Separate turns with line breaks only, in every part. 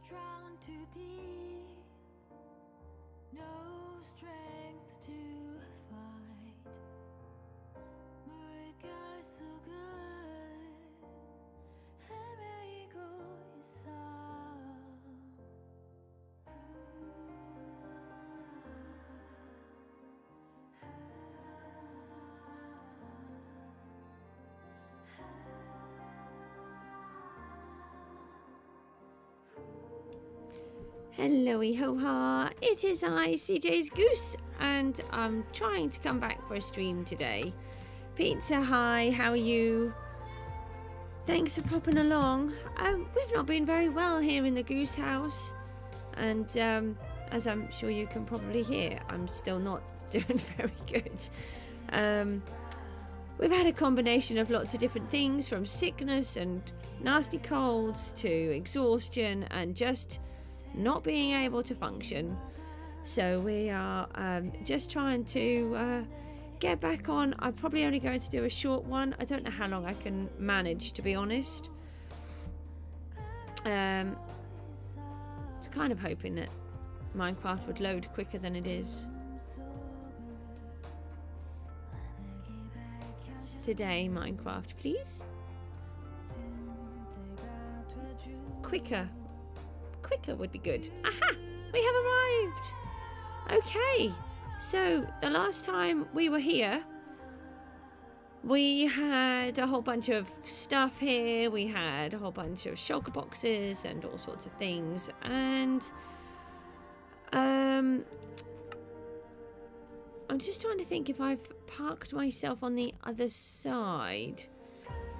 drown too deep, no strength to fight. Margaret so good, Henry Blogg. Hello-y ho-ha, it is I, Cjsgoose, and I'm trying to come back for a stream today. Pizza, hi, how are you? Thanks for popping along. We've not been very well here in the Goose house, and as I'm sure you can probably hear, I'm still not doing very good. We've had a combination of lots of different things, from sickness and nasty colds to exhaustion and just not being able to function. So we are just trying to get back on. I'm probably only going to do a short one. I don't know how long I can manage, to be honest. Just kind of hoping that Minecraft would load quicker than it is. Today, Minecraft, please. Quicker would be good. Aha! We have arrived! Okay, so the last time we were here, we had a whole bunch of stuff here. We had a whole bunch of shulker boxes and all sorts of things. And I'm just trying to think if I've parked myself on the other side.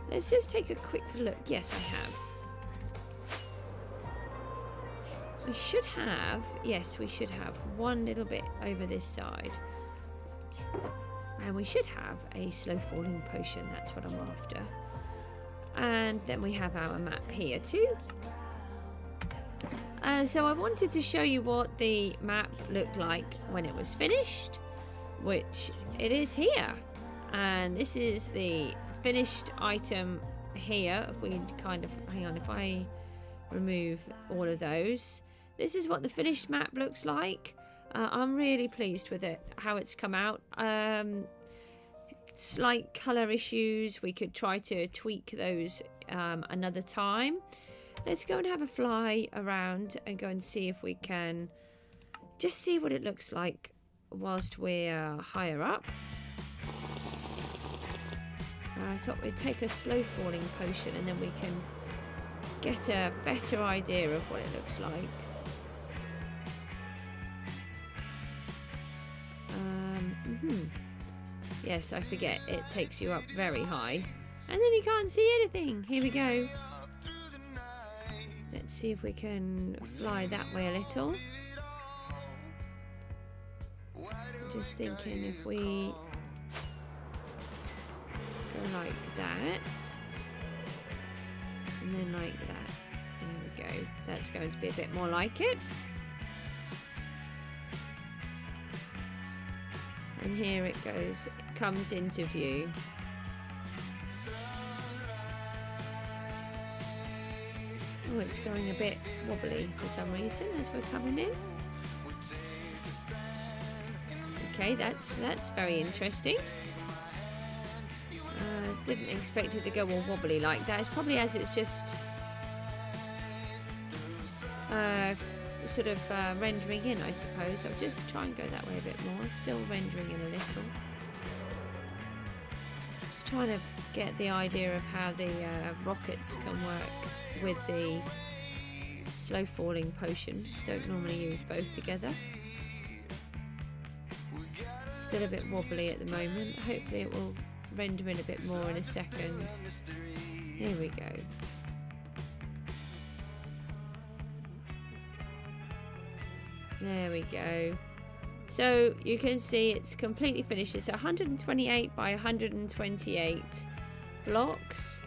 Let's just take a quick look. Yes, I have. We should have, yes, we should have one little bit over this side. And we should have a slow falling potion, that's what I'm after. And then we have our map here too. So I wanted to show you what the map looked like when it was finished, which it is here. And this is the finished item here. If we kind of, hang on, if I remove all of those, this is what the finished map looks like. I'm really pleased with it, how it's come out. Slight colour issues, we could try to tweak those another time. Let's go and have a fly around and go and see if we can just see what it looks like whilst we're higher up. I thought we'd take a slow falling potion and then we can get a better idea of what it looks like. Yes, I forget, it takes you up very high and then you can't see anything. Here we go. Let's see if we can fly that way a little. Just thinking if we go like that and then like that. There we go. That's going to be a bit more like it. And here it goes, it comes into view. Oh, it's going a bit wobbly for some reason as we're coming in. Okay, that's very interesting. Didn't expect it to go all wobbly like that. It's probably as it's just sort of rendering in, I suppose. I'll just try and go that way a bit more. Still rendering in a little. Just trying to get the idea of how the rockets can work with the slow falling potion. Don't normally use both together. Still a bit wobbly at the moment. Hopefully it will render in a bit more in a second. Here we go. There we go. So you can see it's completely finished. It's 128 by 128 blocks.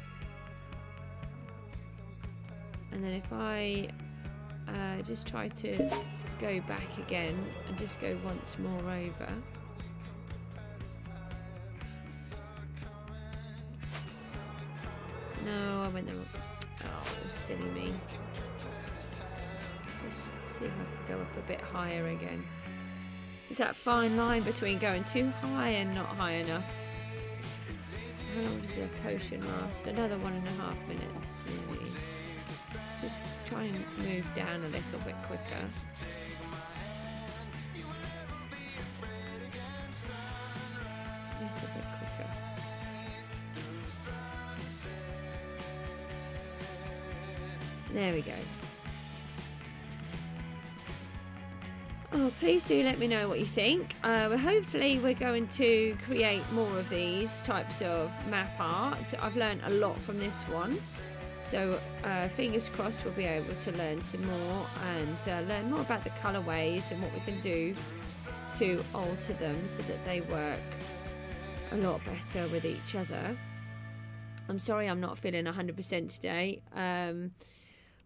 And then if I just try to go back again and just go once more over. No, I went the wrong. Oh, silly me. see if I can go up a bit higher again. It's that fine line between going too high and not high enough. How long does the potion last? Another 1.5 minutes. Maybe. Just try and move down a little bit quicker. Yes, a bit quicker. There we go. Oh, please do let me know what you think. Hopefully we're going to create more of these types of map art. I've learned a lot from this one. So fingers crossed we'll be able to learn some more and learn more about the colourways and what we can do to alter them so that they work a lot better with each other. I'm sorry I'm not feeling 100% today.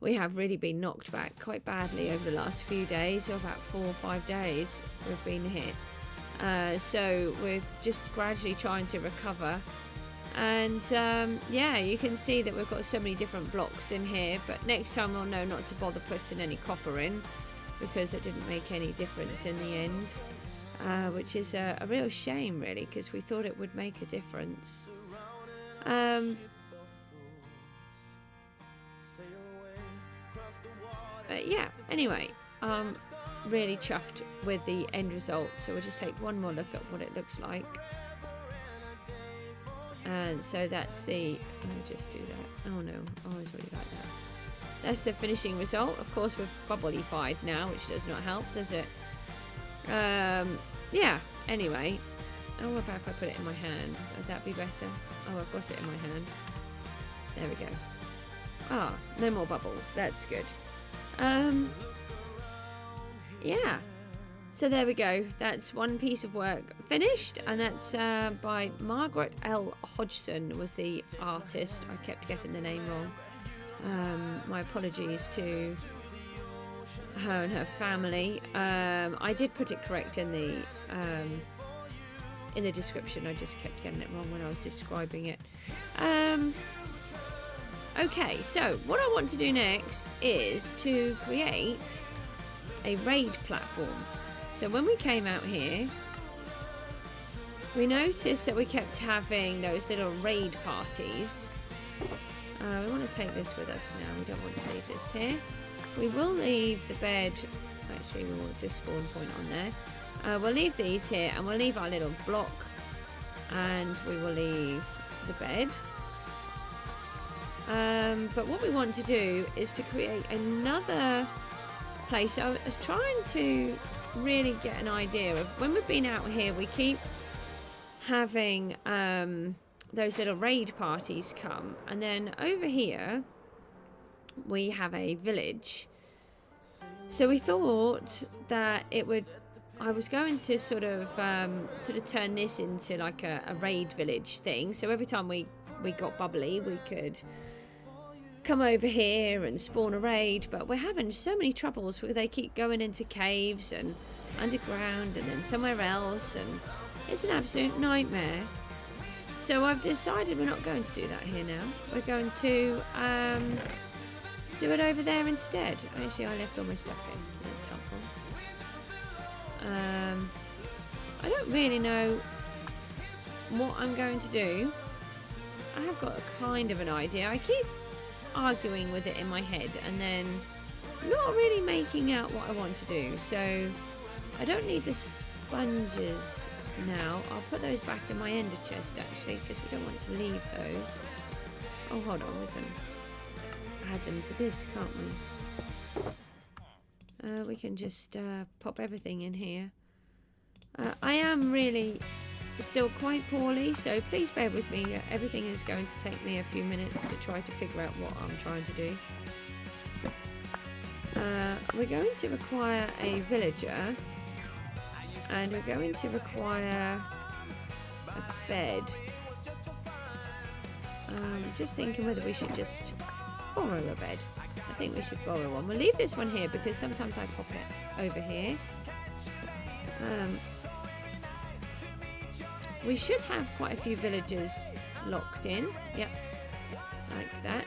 We have really been knocked back quite badly over the last few days, so about 4 or 5 days we've been hit. So we're just gradually trying to recover. And yeah, you can see that we've got so many different blocks in here, but next time we'll know not to bother putting any copper in because it didn't make any difference in the end, which is a real shame really, because we thought it would make a difference. But yeah, anyway, really chuffed with the end result, so we'll just take one more look at what it looks like. And so that's the, let me just do that. Oh no, I always really like that. That's the finishing result. Of course we've bubblyfied now, which does not help, does it? Yeah, anyway. Oh, what about if I put it in my hand? Would that be better? Oh, I've got it in my hand. There we go. Ah, no more bubbles. That's good. Yeah. So there we go. That's one piece of work finished, and that's by Margaret L. Hodgson was the artist. I kept getting the name wrong. My apologies to her and her family. I did put it correct in the description. I just kept getting it wrong when I was describing it. Okay, so what I want to do next is to create a raid platform. So when we came out here, we noticed that we kept having those little raid parties. We want to take this with us now. We don't want to leave this here. We will leave the bed. Actually, we will just spawn point on there. We'll leave these here, and we'll leave our little block, and we will leave the bed. But what we want to do is to create another place. I was trying to really get an idea of, when we've been out here, we keep having those little raid parties come, and then over here we have a village. So we thought that it would, I was going to sort of turn this into like a raid village thing. So every time we got bubbly, we could come over here and spawn a raid, but we're having so many troubles because they keep going into caves and underground and then somewhere else, and it's an absolute nightmare. So I've decided we're not going to do that here now. We're going to do it over there instead. Actually, I left all my stuff in. That's helpful. I don't really know what I'm going to do. I have got a kind of an idea. I keep arguing with it in my head and then not really making out what I want to do. So I don't need the sponges now. I'll put those back in my ender chest actually, because we don't want to leave those. Oh, hold on, we can add them to this, can't we? We can just pop everything in here. I am really still quite poorly, so please bear with me. Everything is going to take me a few minutes to try to figure out what I'm trying to do. We're going to require a villager, and we're going to require a bed. Just thinking whether we should just borrow a bed. I think we should borrow one. We'll leave this one here because sometimes I pop it over here. We should have quite a few villagers locked in. Yep, like that.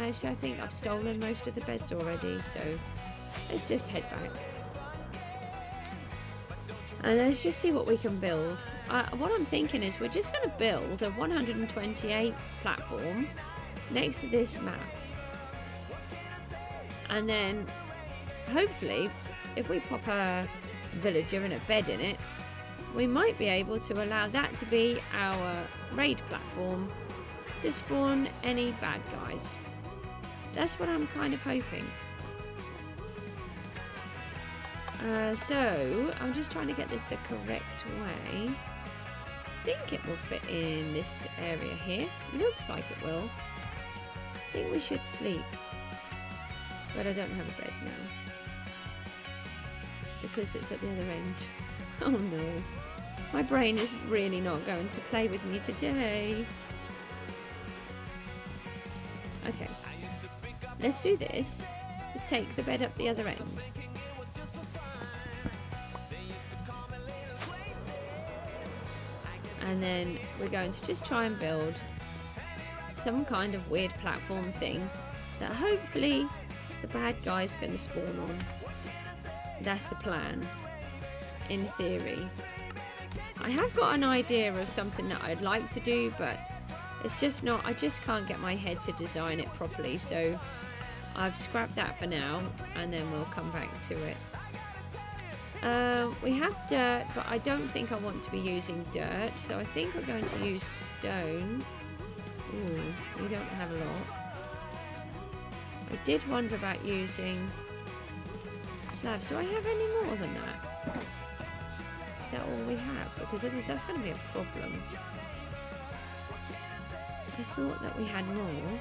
Actually, I think I've stolen most of the beds already, so let's just head back. And let's just see what we can build. What I'm thinking is we're just going to build a 128 platform next to this map. And then, hopefully, if we pop a villager and a bed in it, we might be able to allow that to be our raid platform to spawn any bad guys. That's what I'm kind of hoping. So, I'm just trying to get this the correct way. I think it will fit in this area here. Looks like it will. I think we should sleep. But I don't have a bed now. Because it's at the other end. Oh no. My brain is really not going to play with me today. Okay. Let's do this. Let's take the bed up the other end. And then we're going to just try and build some kind of weird platform thing that hopefully the bad guys can spawn on. That's the plan, in theory. I have got an idea of something that I'd like to do, but it's just not, I just can't get my head to design it properly, so I've scrapped that for now, and then we'll come back to it. We have dirt, but I don't think I want to be using dirt, so I think we're going to use stone. Ooh, we don't have a lot. I did wonder about using slabs. Do I have any more than that? Is that all we have? Because that's going to be a problem. I thought that we had more.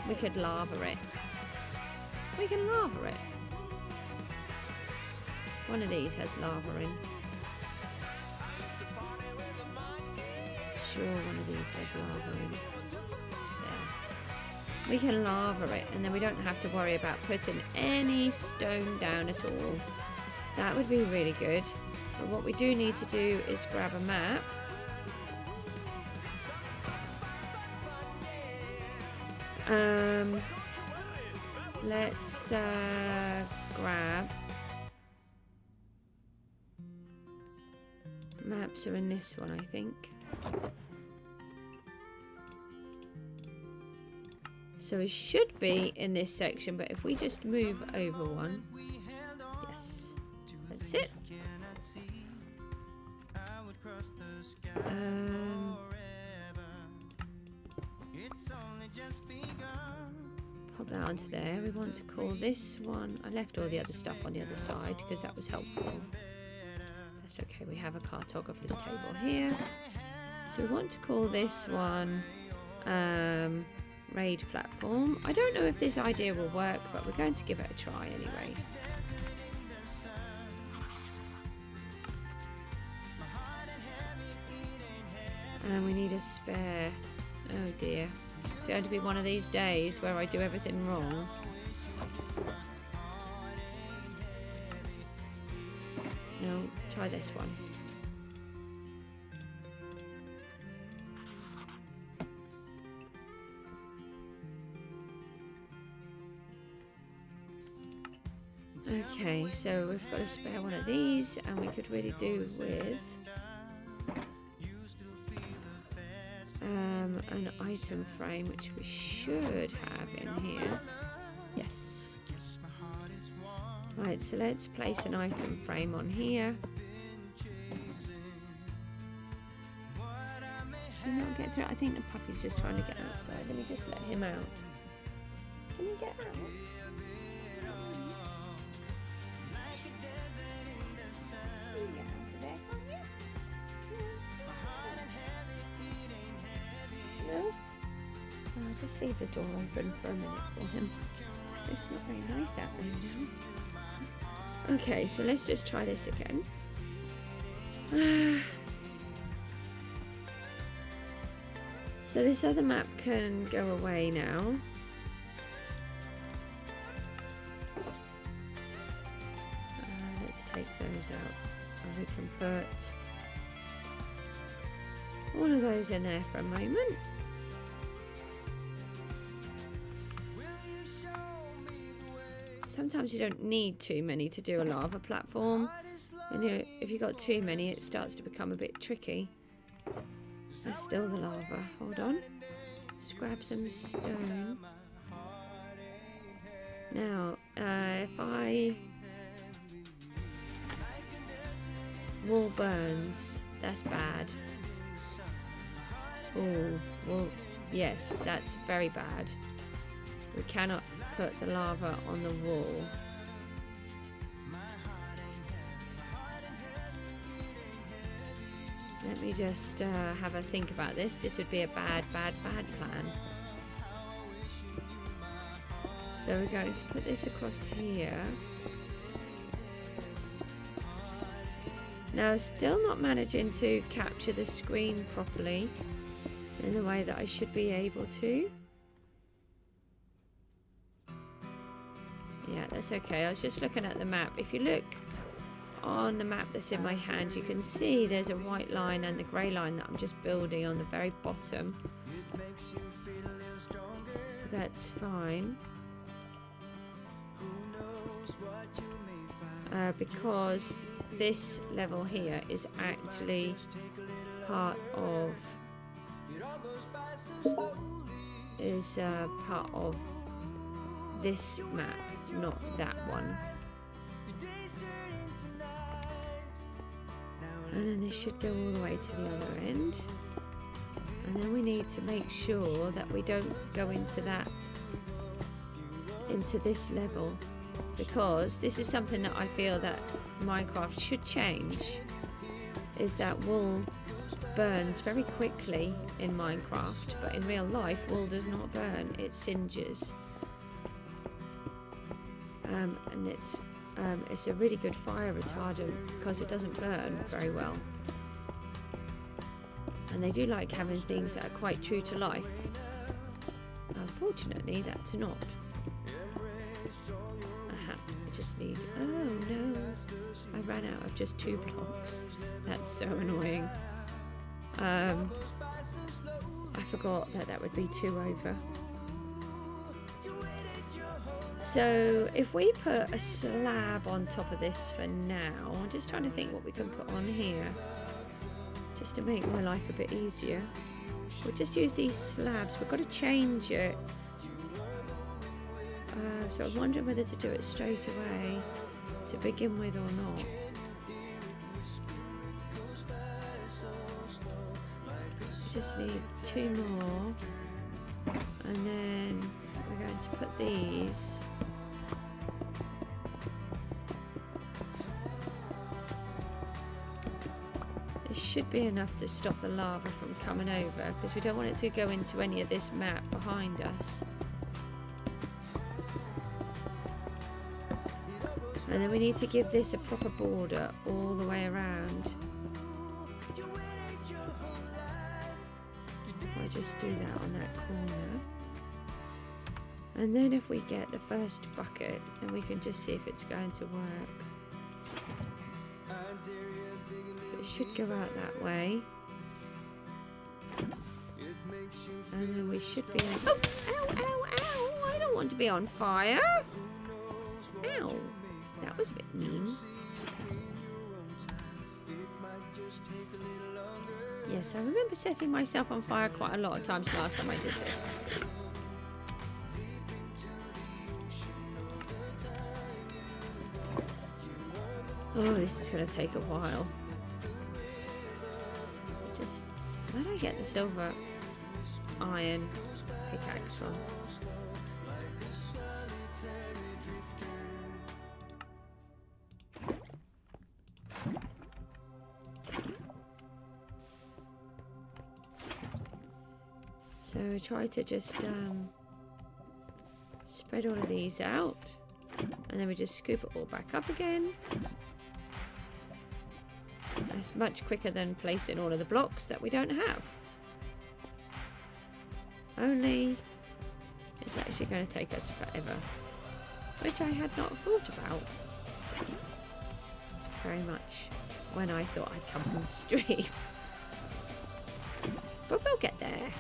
We could lava it. We can lava it. One of these has lava in. Sure, one of these has lava in. There. We can lava it, and then we don't have to worry about putting any stone down at all. That would be really good. But what we do need to do is grab a map. Let's grab maps are in this one, I think. So it should be in this section, but if we just move over one, yes, that's it. Pop that onto there. We want to call this one. I left all the other stuff on the other side because that was helpful. That's okay. We have a cartographer's table here. So we want to call this one raid platform. I don't know if this idea will work, but we're going to give it a try anyway. And we need a spare. Oh dear. It's going to be one of these days where I do everything wrong. No, try this one. Okay, so we've got a spare one of these, and we could really do with an item frame, which we should have in here. Yes. Right, so let's place an item frame on here. Can you not get through? I think the puppy's just trying to get outside. Let me just let him out. Can you get out? No? I'll just leave the door open for a minute for him. It's not very nice out there now. Okay, so let's just try this again. So this other map can go away now. Let's take those out. And we can put all of those in there for a moment. Sometimes you don't need too many to do a lava platform, and if you've got too many it starts to become a bit tricky. There's still the lava. Hold on. Let's grab some stone. Now, if wall burns, that's bad. Oh, well, yes, that's very bad. We cannot put the lava on the wall. Let me just have a think about this. This would be a bad plan. So we're going to put this across here. Now, still not managing to capture the screen properly in the way that I should be able to. Yeah, that's okay. I was just looking at the map. If you look on the map that's in my hand, you can see there's a white line and the grey line that I'm just building on the very bottom. So that's fine. Because this level here is actually part of this map, not that one. And then this should go all the way to the other end. And then we need to make sure that we don't go into this level, because this is something that I feel that Minecraft should change, is that wool burns very quickly in Minecraft, but in real life wool does not burn, it singes. And it's a really good fire retardant because it doesn't burn very well. And they do like having things that are quite true to life. Unfortunately, that's not. I just need... Oh no, I ran out of just 2 blocks. That's so annoying. I forgot that would be 2 over. So if we put a slab on top of this for now, I'm just trying to think what we can put on here, just to make my life a bit easier. We'll just use these slabs. We've got to change it. So I'm wondering whether to do it straight away to begin with or not. Just need 2 more, and then we're going to put these. This should be enough to stop the lava from coming over, because we don't want it to go into any of this map behind us. And then we need to give this a proper border all the way around. I'll just do that on that corner. And then if we get the first bucket, then we can just see if it's going to work. So it should go out that way. And then we should be... Oh! Ow, ow, ow! I don't want to be on fire! Ow! That was a bit mean. Yes, I remember setting myself on fire quite a lot of times last time I did this. Oh, this is going to take a while. Just... Where did I get the silver iron pickaxe from? So we try to just spread all of these out, and then we just scoop it all back up again. That's much quicker than placing all of the blocks that we don't have. Only it's actually going to take us forever, which I had not thought about very much when I thought I'd come on the stream. but we'll get there.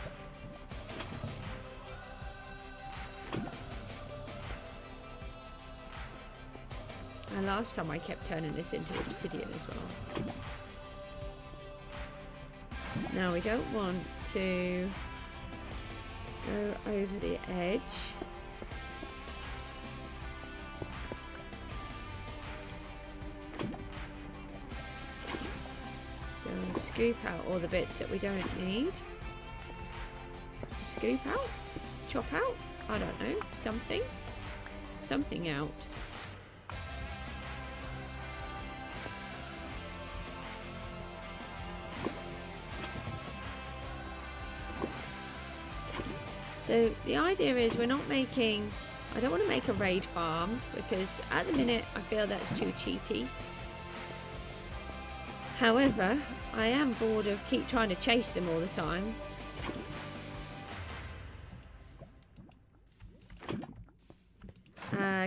And last time I kept turning this into obsidian as well. Now we don't want to go over the edge. So scoop out all the bits that we don't need. Scoop out? Chop out? I don't know. Something out. So the idea is we're not making, I don't want to make a raid farm because at the minute I feel that's too cheaty. However, I am bored of keep trying to chase them all the time.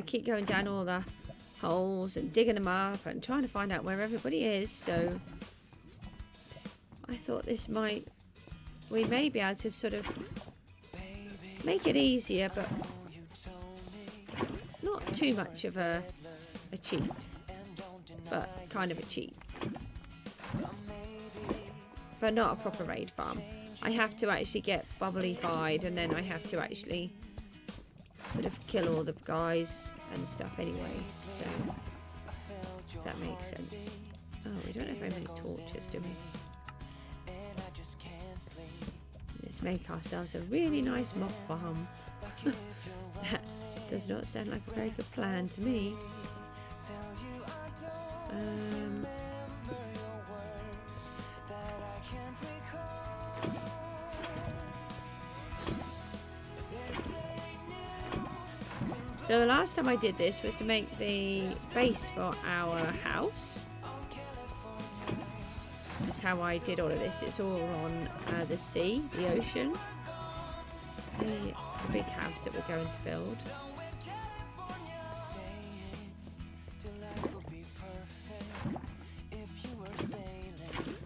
Keep going down all the holes and digging them up and trying to find out where everybody is. So I thought we may be able to sort of make it easier, but not too much of a cheat, but kind of a cheat. But not a proper raid farm. I have to actually get bubbly-fied and then I have to actually sort of kill all the guys and stuff anyway. So that makes sense. Oh, we don't have very many torches, do we? Let's make ourselves a really nice mob farm. That does not sound like a very good plan to me. So the last time I did this was to make the base for our house. That's how I did all of this. It's all on the sea, the ocean. The big house that we're going to build.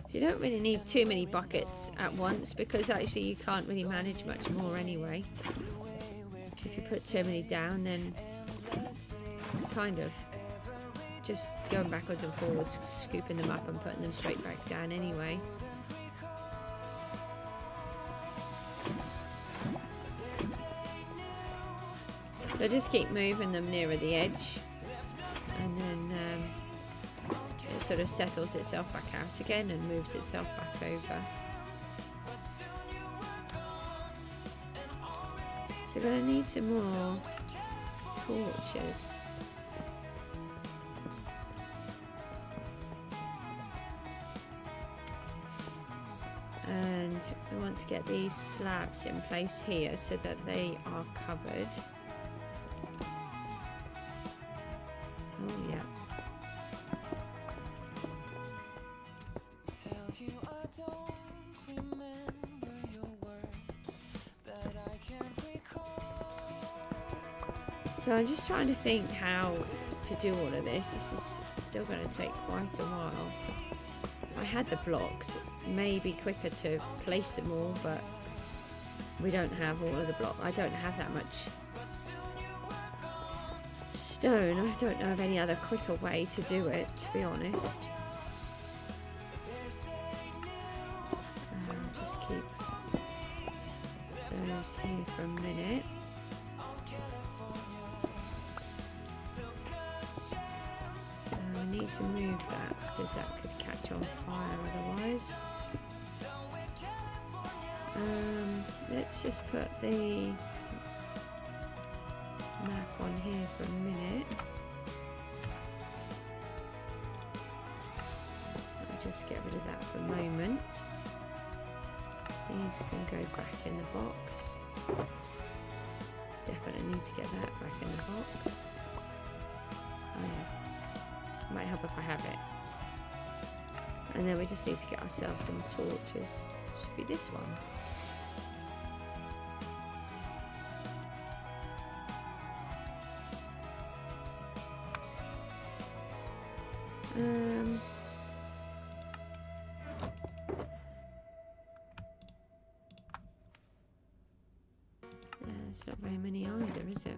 So you don't really need too many buckets at once because actually you can't really manage much more anyway. If you put too many down, then kind of just going backwards and forwards, scooping them up and putting them straight back down anyway. So just keep moving them nearer the edge, and then it sort of settles itself back out again and moves itself back over. So we're going to need some more torches. And we want to get these slabs in place here so that they are covered. Oh yeah. So I'm just trying to think how to do all of this. This is still going to take quite a while. I had the blocks. It's maybe quicker to place them all, but we don't have all of the blocks. I don't have that much stone. I don't know of any other quicker way to do it, to be honest. Just keep those here for a minute. I need to move that because that could catch on fire otherwise. Let's just put the map on here for a minute. I'll just get rid of that for a moment. These can go back in the box. Definitely need to get that back in the box. Might help if I have it. And then we just need to get ourselves some torches. Should be this one. There's not very many either, is it?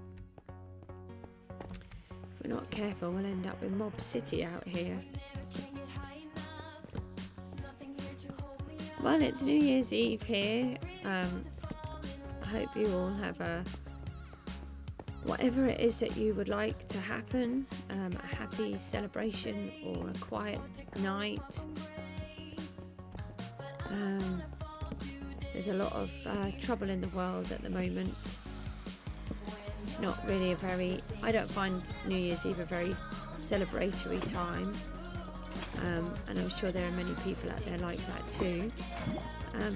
If we're not careful, we'll end up with Mob City out here. Well, it's New Year's Eve here. I hope you all have whatever it is that you would like to happen, a happy celebration or a quiet night. There's a lot of trouble in the world at the moment. It's not really I don't find New Year's Eve a very celebratory time. And I'm sure there are many people out there like that too.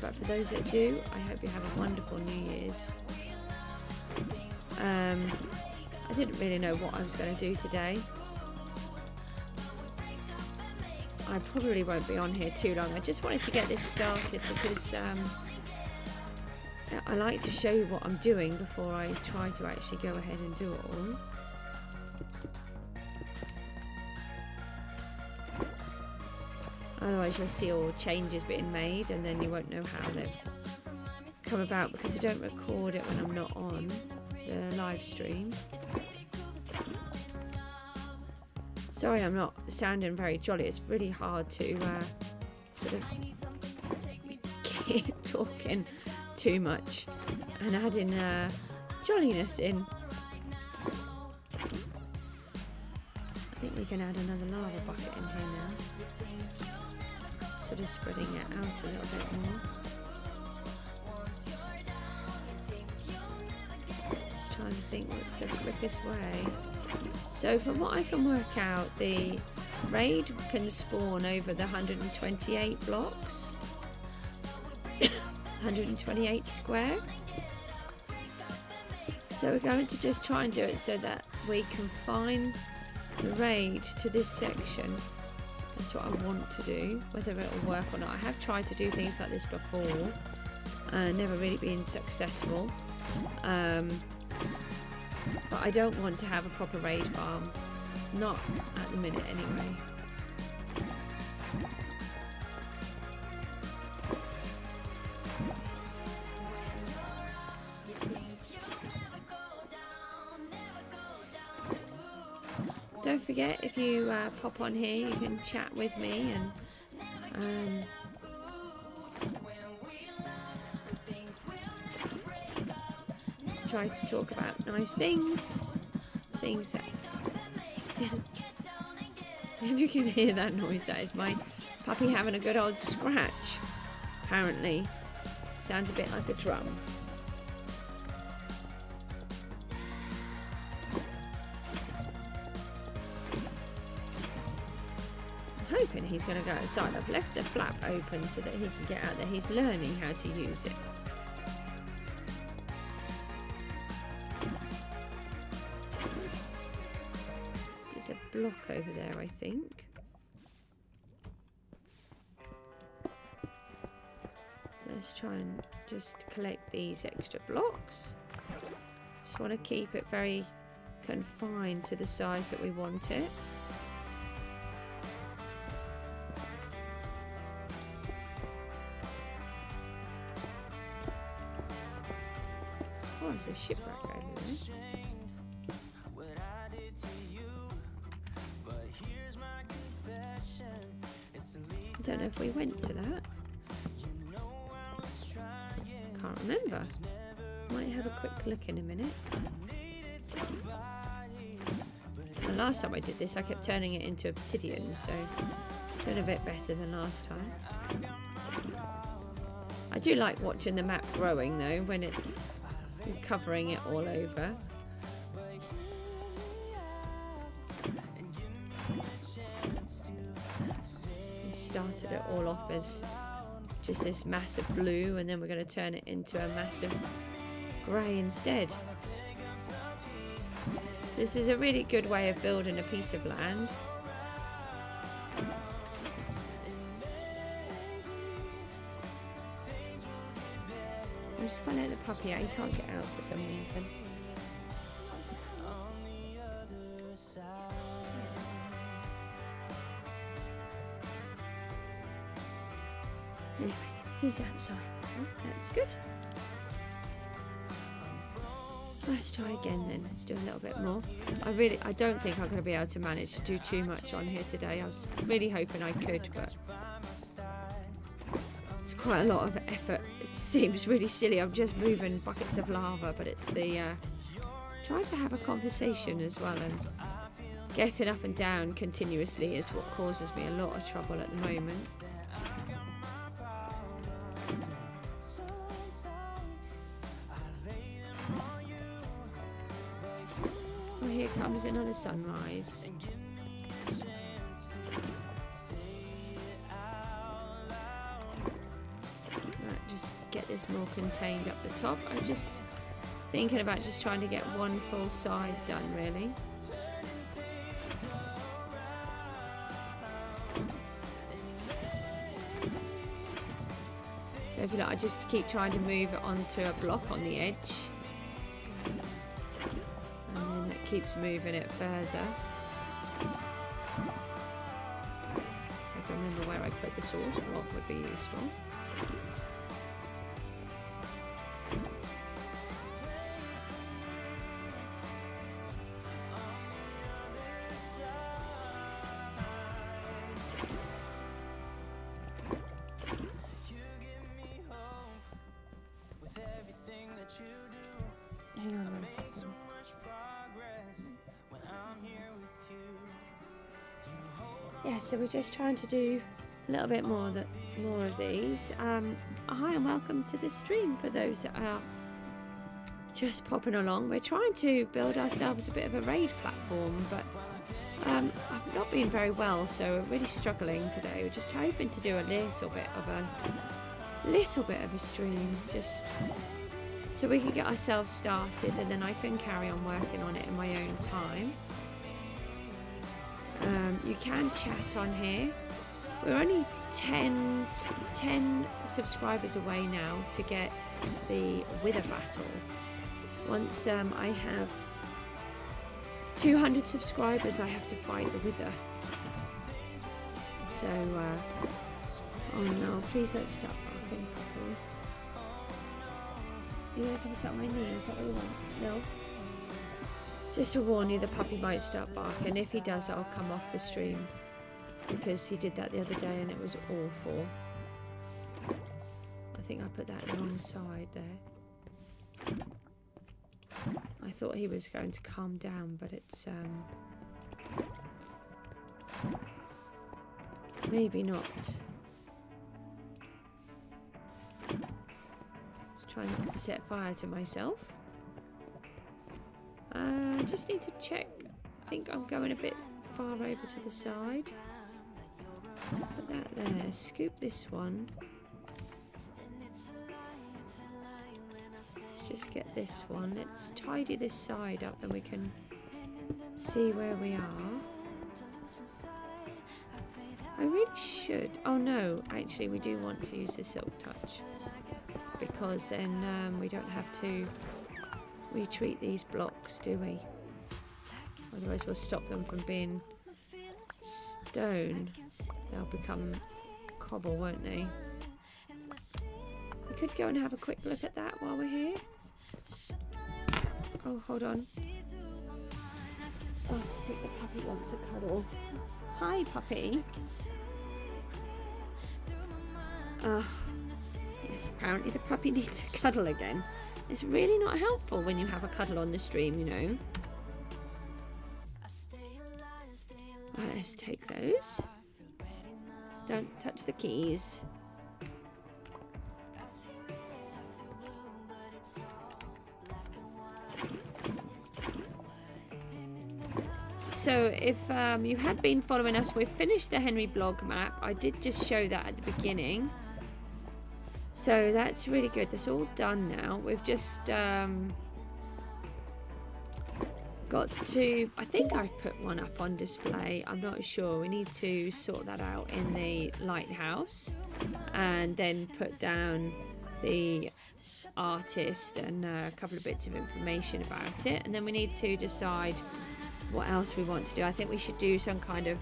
But for those that do, I hope you have a wonderful New Year's. I didn't really know what I was going to do today. I probably won't be on here too long. I just wanted to get this started because I like to show you what I'm doing before I try to actually go ahead and do it all. Otherwise you'll see all changes being made and then you won't know how they've come about because I don't record it when I'm not on the live stream. Sorry I'm not sounding very jolly. It's really hard to sort of keep talking too much and adding jolliness in. I think we can add another lava bucket in here now. Sort of spreading it out a little bit more. Just trying to think what's the quickest way. So from what I can work out, the raid can spawn over the 128 blocks. 128 square. So we're going to just try and do it so that we confine the raid to this section. That's what I want to do, whether it'll work or not. I have tried to do things like this before, never really been successful. But I don't want to have a proper raid farm, not at the minute anyway. Don't forget, if you pop on here, you can chat with me and try to talk about nice things that if you can hear that noise, that is my puppy having a good old scratch. Apparently sounds a bit like a drum. Hoping he's going to go outside. I've left the flap open so that he can get out there. He's learning how to use it. There's a block over there, I think. Let's try and just collect these extra blocks. Just want to keep it very confined to the size that we want it. Oh, there's a shipwreck over there. I don't know if we went to that. Can't remember. Might have a quick look in a minute. And last time I did this, I kept turning it into obsidian, so done a bit better than last time. I do like watching the map growing though, when it's covering it all over. We started it all off as just this massive blue, and then we're going to turn it into a massive grey instead. This is a really good way of building a piece of land. I'm just going to let the puppy out. He can't get out for some reason. Anyway, he's outside. Oh, that's good. Let's try again then. Let's do a little bit more. I don't think I'm going to be able to manage to do too much on here today. I was really hoping I could, but it's quite a lot of effort. It seems really silly. I'm just moving buckets of lava, but it's the trying to have a conversation as well, and getting up and down continuously is what causes me a lot of trouble at the moment. Oh, here comes another sunrise. Right, just get this more contained up the top. I'm just thinking about just trying to get one full side done, really. So if you look, I just keep trying to move it onto a block on the edge, and then it keeps moving it further. I can remember where I put the source block would be useful. Hang on one second. Yeah, so we're just trying to do a little bit more of these. Hi and welcome to the stream for those that are just popping along. We're trying to build ourselves a bit of a raid platform, but I've not been very well, so we're really struggling today. We're just hoping to do a little bit of a stream, just so we can get ourselves started, and then I can carry on working on it in my own time. You can chat on here. We're only 10 subscribers away now to get the Wither battle. Once I have 200 subscribers, I have to fight the Wither. So, oh no, please don't stop barking. You want to come sit on my knee? Is that what you want? No? Just to warn you, the puppy might start barking. If he does, I'll come off the stream, because he did that the other day and it was awful. I think I put that the wrong side there. I thought he was going to calm down, but it's maybe not. Try not to set fire to myself. I just need to check. I think I'm going a bit far over to the side. So put that there. Scoop this one. Let's just get this one. Let's tidy this side up and we can see where we are. I really should. Oh no, actually we do want to use the silk touch, because then we don't have to retreat these blocks, do we? Otherwise we'll stop them from being stone. They'll become cobble, won't they? We could go and have a quick look at that while we're here. Oh, hold on. Oh, I think the puppy wants a cuddle. Hi, puppy. Yes, apparently the puppy needs a cuddle again. It's really not helpful when you have a cuddle on the stream, you know. Right, let's take those. Don't touch the keys. So if you had been following us, we've finished the Henry Blogg map. I did just show that at the beginning. So that's really good. That's all done now. We've just got to, I think I've put one up on display. I'm not sure. We need to sort that out in the lighthouse and then put down the artist and a couple of bits of information about it. And then we need to decide what else we want to do. I think we should do some kind of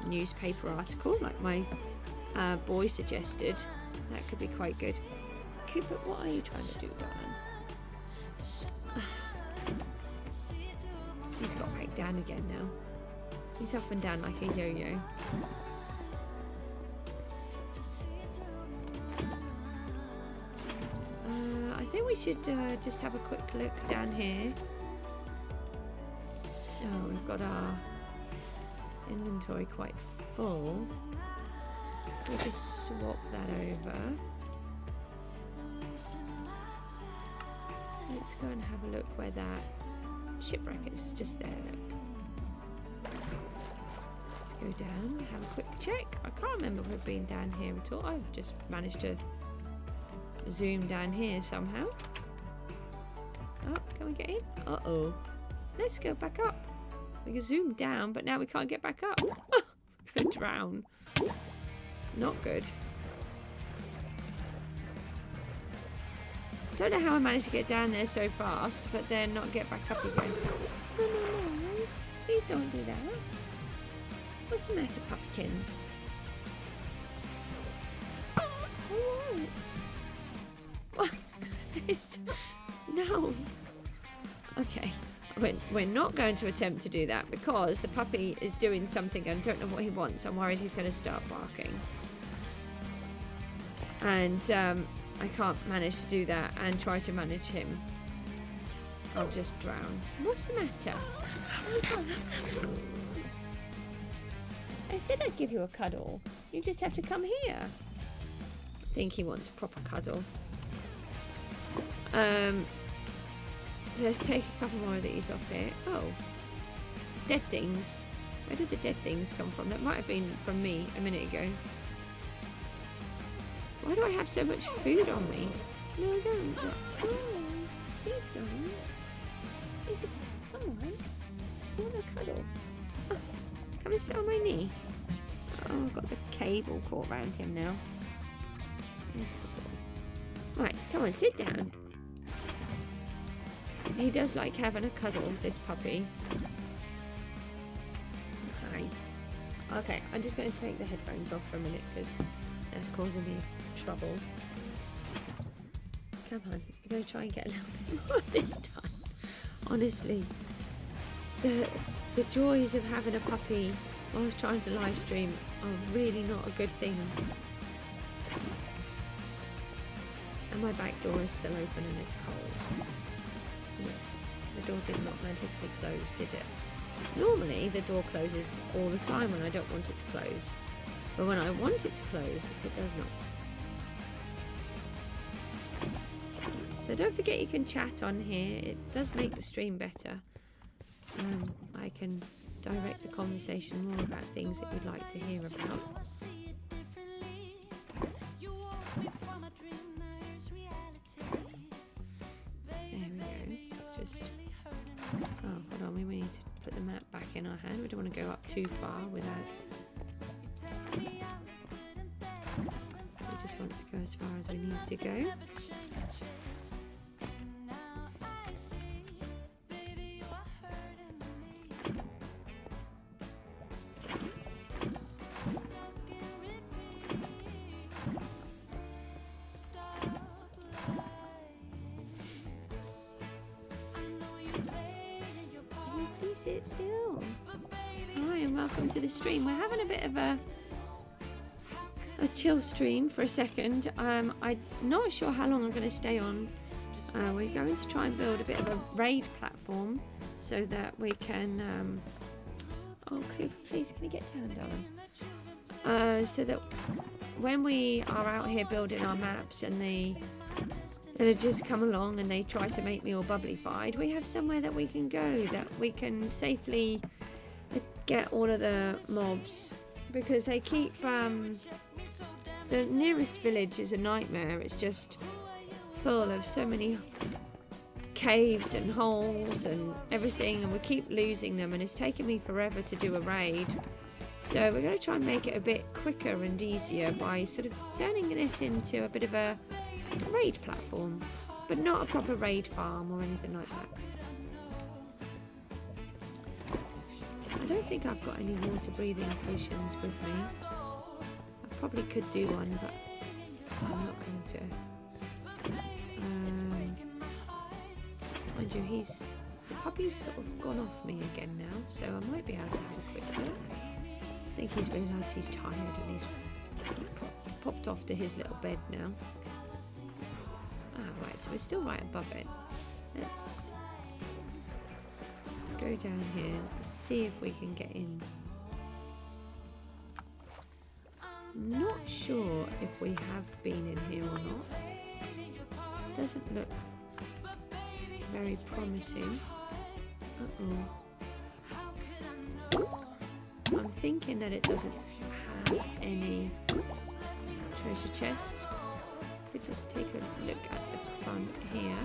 newspaper article like my boy suggested. That could be quite good. Cooper, what are you trying to do, darling? he's got back down again now. He's up and down like a yo-yo. I think we should just have a quick look down here. Oh, we've got our inventory quite full. We'll just swap that over. Let's go and have a look where that shipwreck is. Just there, look. Let's go down, have a quick check. I can't remember if we've been down here at all. I've just managed to zoom down here somehow. Oh, can we get in? Uh-oh. Let's go back up. We can zoom down, but now we can't get back up. We're going to drown. Not good. Don't know how I managed to get down there so fast, but then not get back up again. No, no, no. Please don't do that. What's the matter, pumpkins? Oh, what? No. Okay. We're not going to attempt to do that because the puppy is doing something and don't know what he wants. I'm worried he's going to start barking. And I can't manage to do that and try to manage him. I'll just drown. What's the matter? I said I'd give you a cuddle. You just have to come here. I think he wants a proper cuddle. So let's take a couple more of these off here. Oh, dead things. Where did the dead things come from? That might have been from me a minute ago. Why do I have so much food on me? No, I don't. Oh, please don't. Come on. I want a cuddle. Oh, come and sit on my knee. Oh, I've got the cable caught around him now. Right, come on, sit down. He does like having a cuddle, this puppy. Hi. Okay, I'm just going to take the headphones off for a minute because that's causing me trouble. Come on, I'm going to try and get a little bit more this time. Honestly, the joys of having a puppy whilst trying to live stream are really not a good thing. And my back door is still open and it's cold. Yes, the door did not magically close, did it? Normally the door closes all the time when I don't want it to close. But when I want it to close, it does not. So don't forget you can chat on here. It does make the stream better. I can direct the conversation more about things that you'd like to hear about. Oh, hold on, we need to put the map back in our hand. We don't want to go up too far without... We just want to go as far as we need to go. Sit still. Hi and welcome to the stream. We're having a bit of a chill stream for a second. I'm not sure how long I'm going to stay on. We're going to try and build a bit of a raid platform so that we can oh please can you get down, darling? So that when we are out here building our maps and they just come along and they try to make me all bubbly-fied, we have somewhere that we can go, that we can safely get all of the mobs, because they keep the nearest village is a nightmare. It's just full of so many caves and holes and everything, and we keep losing them, and it's taken me forever to do a raid. So we're going to try and make it a bit quicker and easier by sort of turning this into a bit of a raid platform, but not a proper raid farm or anything like that. I don't think I've got any water breathing potions with me. I probably could do one, but I'm not going to. Mind you, he's The puppy's sort of gone off me again now, so I might be able to have a quick look. I think he's realised he's tired and he's popped off to his little bed now. Ah, right, so we're still right above it. Let's go down here and see if we can get in. Not sure if we have been in here or not. Doesn't look very promising. Uh-oh. I'm thinking that it doesn't have any treasure chest. If we just take a look at the front here.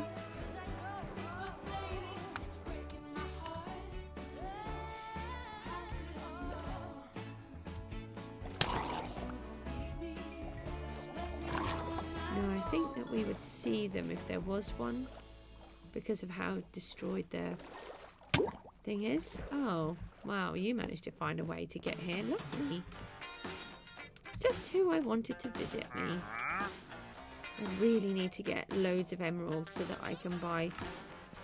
No, I think that we would see them if there was one, because of how destroyed their thing is. Oh, wow, you managed to find a way to get here. Lovely. Just who I wanted to visit me. I really need to get loads of emeralds so that I can buy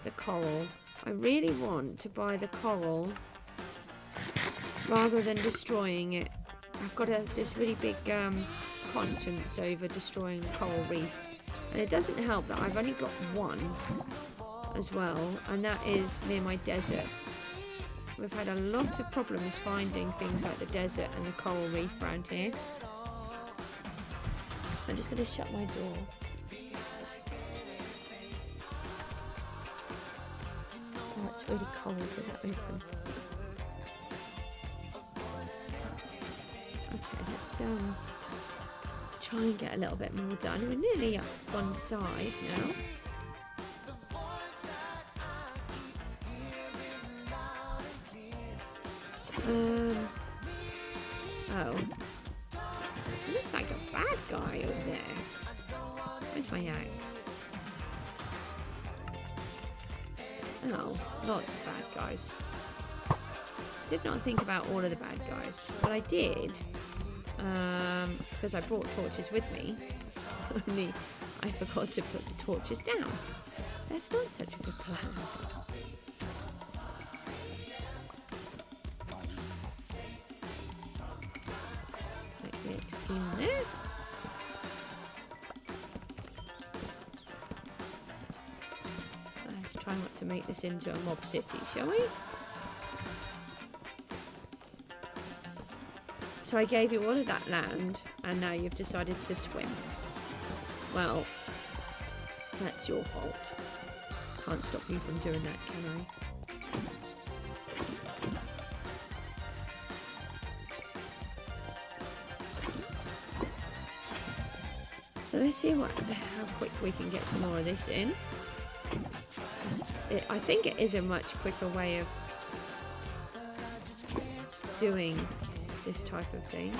the coral. I really want to buy the coral rather than destroying it. I've got this really big conscience over destroying the coral reef. And it doesn't help that I've only got one as well, and that is near my desert. We've had a lot of problems finding things like the desert and the coral reef around here. I'm just going to shut my door. Oh, it's really cold with that open. Okay, let's try and get a little bit more done. We're nearly up one side now. Oh. It looks like a bad guy over there. Where's my axe? Oh, lots of bad guys. Did not think about all of the bad guys, but I did, because I brought torches with me. Only I forgot to put the torches down. That's not such a good plan. XP on there. Let's try not to make this into a mob city, shall we? So I gave you all of that land, and now you've decided to swim. Well, that's your fault. Can't stop you from doing that, can I? So let's see how quick we can get some more of this in. I think it is a much quicker way of doing this type of thing,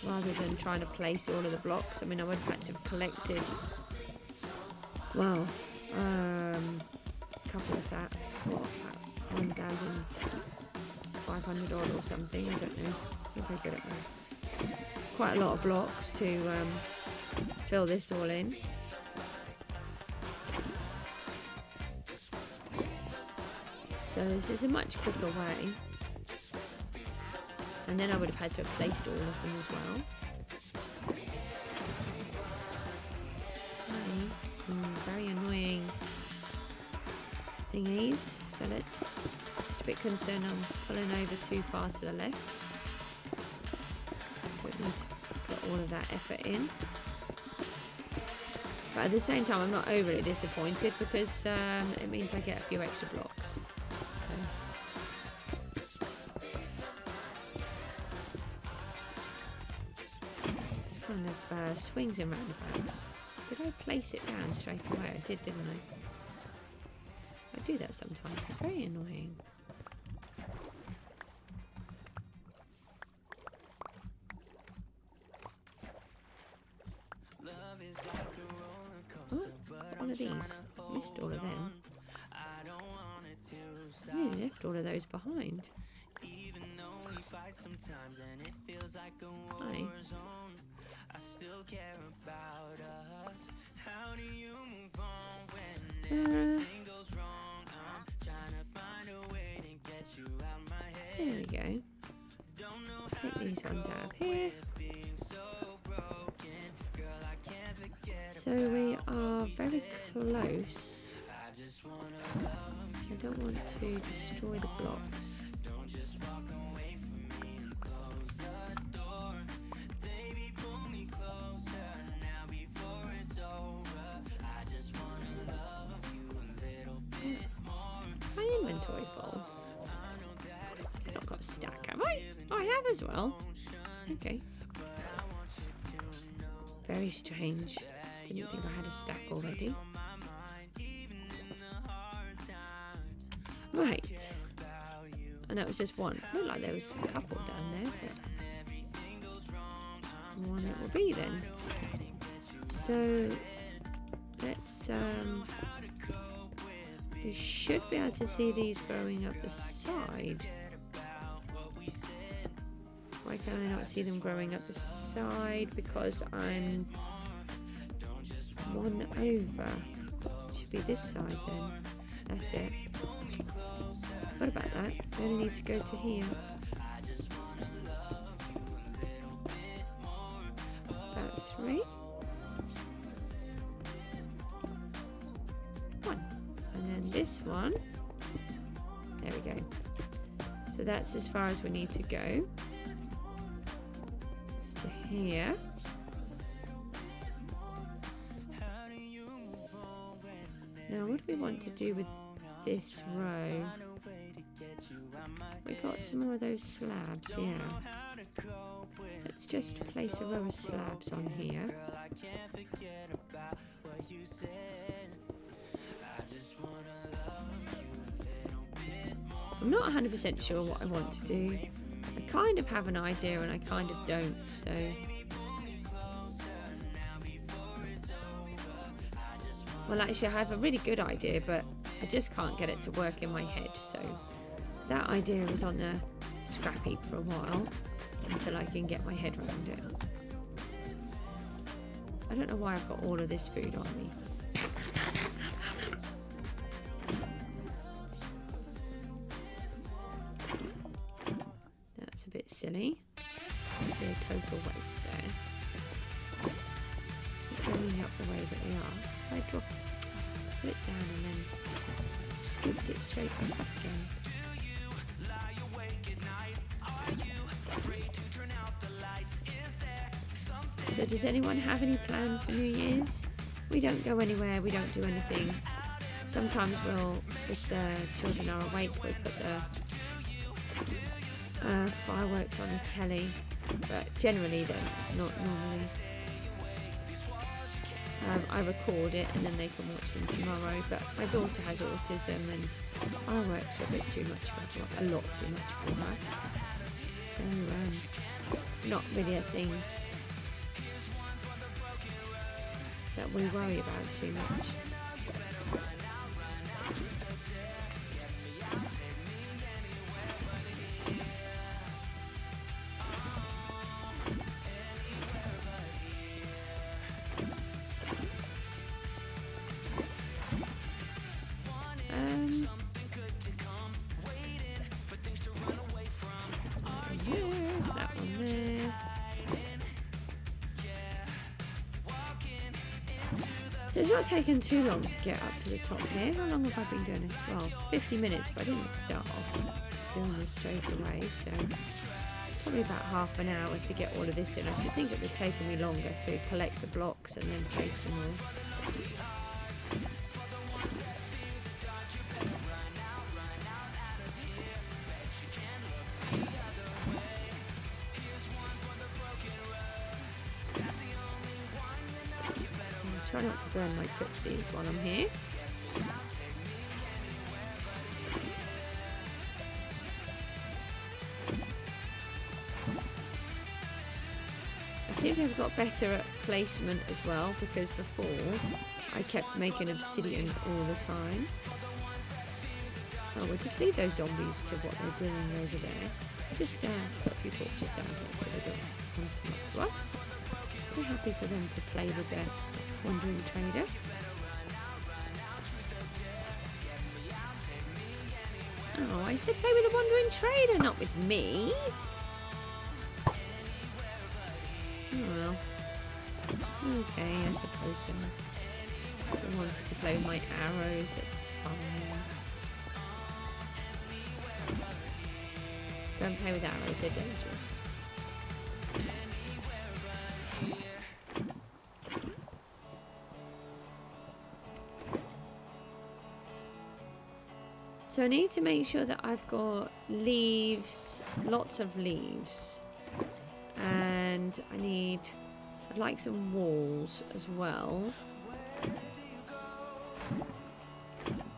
rather than trying to place all of the blocks. I mean, I would have had to have collected, well, a couple of that, what, 1,500 odd or something, I don't know. I'm very good at maths. Quite a lot of blocks to fill this all in. So this is a much quicker way. And then I would have had to have placed all of them as well. Very annoying thingies. So let's, just a bit concerned I'm pulling over too far to the left. Don't need to put all of that effort in. But at the same time, I'm not overly disappointed because it means I get a few extra blocks. Kind of swings and roundabouts. Did I place it down straight away? I did, didn't I? I do that sometimes. It's very annoying. Oh, one of these. Missed all of them. I really left all of those behind. Hi.
I still care about us. How do you move on
There we go. Take these ones out of here. So we are very close. I don't want to destroy the blocks. My inventory full. I've not got a stack, have I? Oh, I have as well. Okay. Very strange. Didn't think I had a stack already. Right. And that was just one. Looked like there was a couple down there, but one it will be then. So let's we should be able to see these growing up the side. Why can I not see them growing up the side? Because I'm one over. Should be this side then. That's it. What about that? We only need to go to here. About 3. 1. And then this one. There we go. So that's as far as we need to go. Just to here. Now what do we want to do with this row? We got some more of those slabs, yeah. Let's just place a row of slabs on here. I'm not 100% sure what I want to do. I kind of have an idea and I kind of don't, so... Well, actually, I have a really good idea, but I just can't get it to work in my head, so that idea is on the scrap heap for a while until I can get my head around it. I don't know why I've got all of this food on me. That's a bit silly. It'd be a total waste there. Going up the way that we are. I drop it down and then scooped it straight back up again. So does anyone have any plans for New Year's? We don't go anywhere, we don't do anything. Sometimes we'll, if the children are awake, we'll put the fireworks on the telly, but generally not normally. I record it and then they can watch them tomorrow, but my daughter has autism and fireworks are a bit too much for her, a lot too much for her. So it's not really a thing that we worry about too much. So it's not taken too long to get up to the top here. How long have I been doing this? Well, 50 minutes, but I didn't start off doing this straight away, so probably about half an hour to get all of this in. I should think it would take me longer to collect the blocks and then place them all. Try not to burn my tootsies while I'm here. I seem to have got better at placement as well, because before I kept making obsidian all the time. Oh, we'll just leave those zombies to what they're doing over there. Just put a few torches down here so they don't come up to us. We're happy for them to play with their wandering trader. Oh, I said play with the wandering trader, not with me. Oh well. Okay, I suppose so. I wanted to play with my arrows, that's fine. Don't play with arrows, they're dangerous. So I need to make sure that I've got leaves, lots of leaves. And I'd like some walls as well.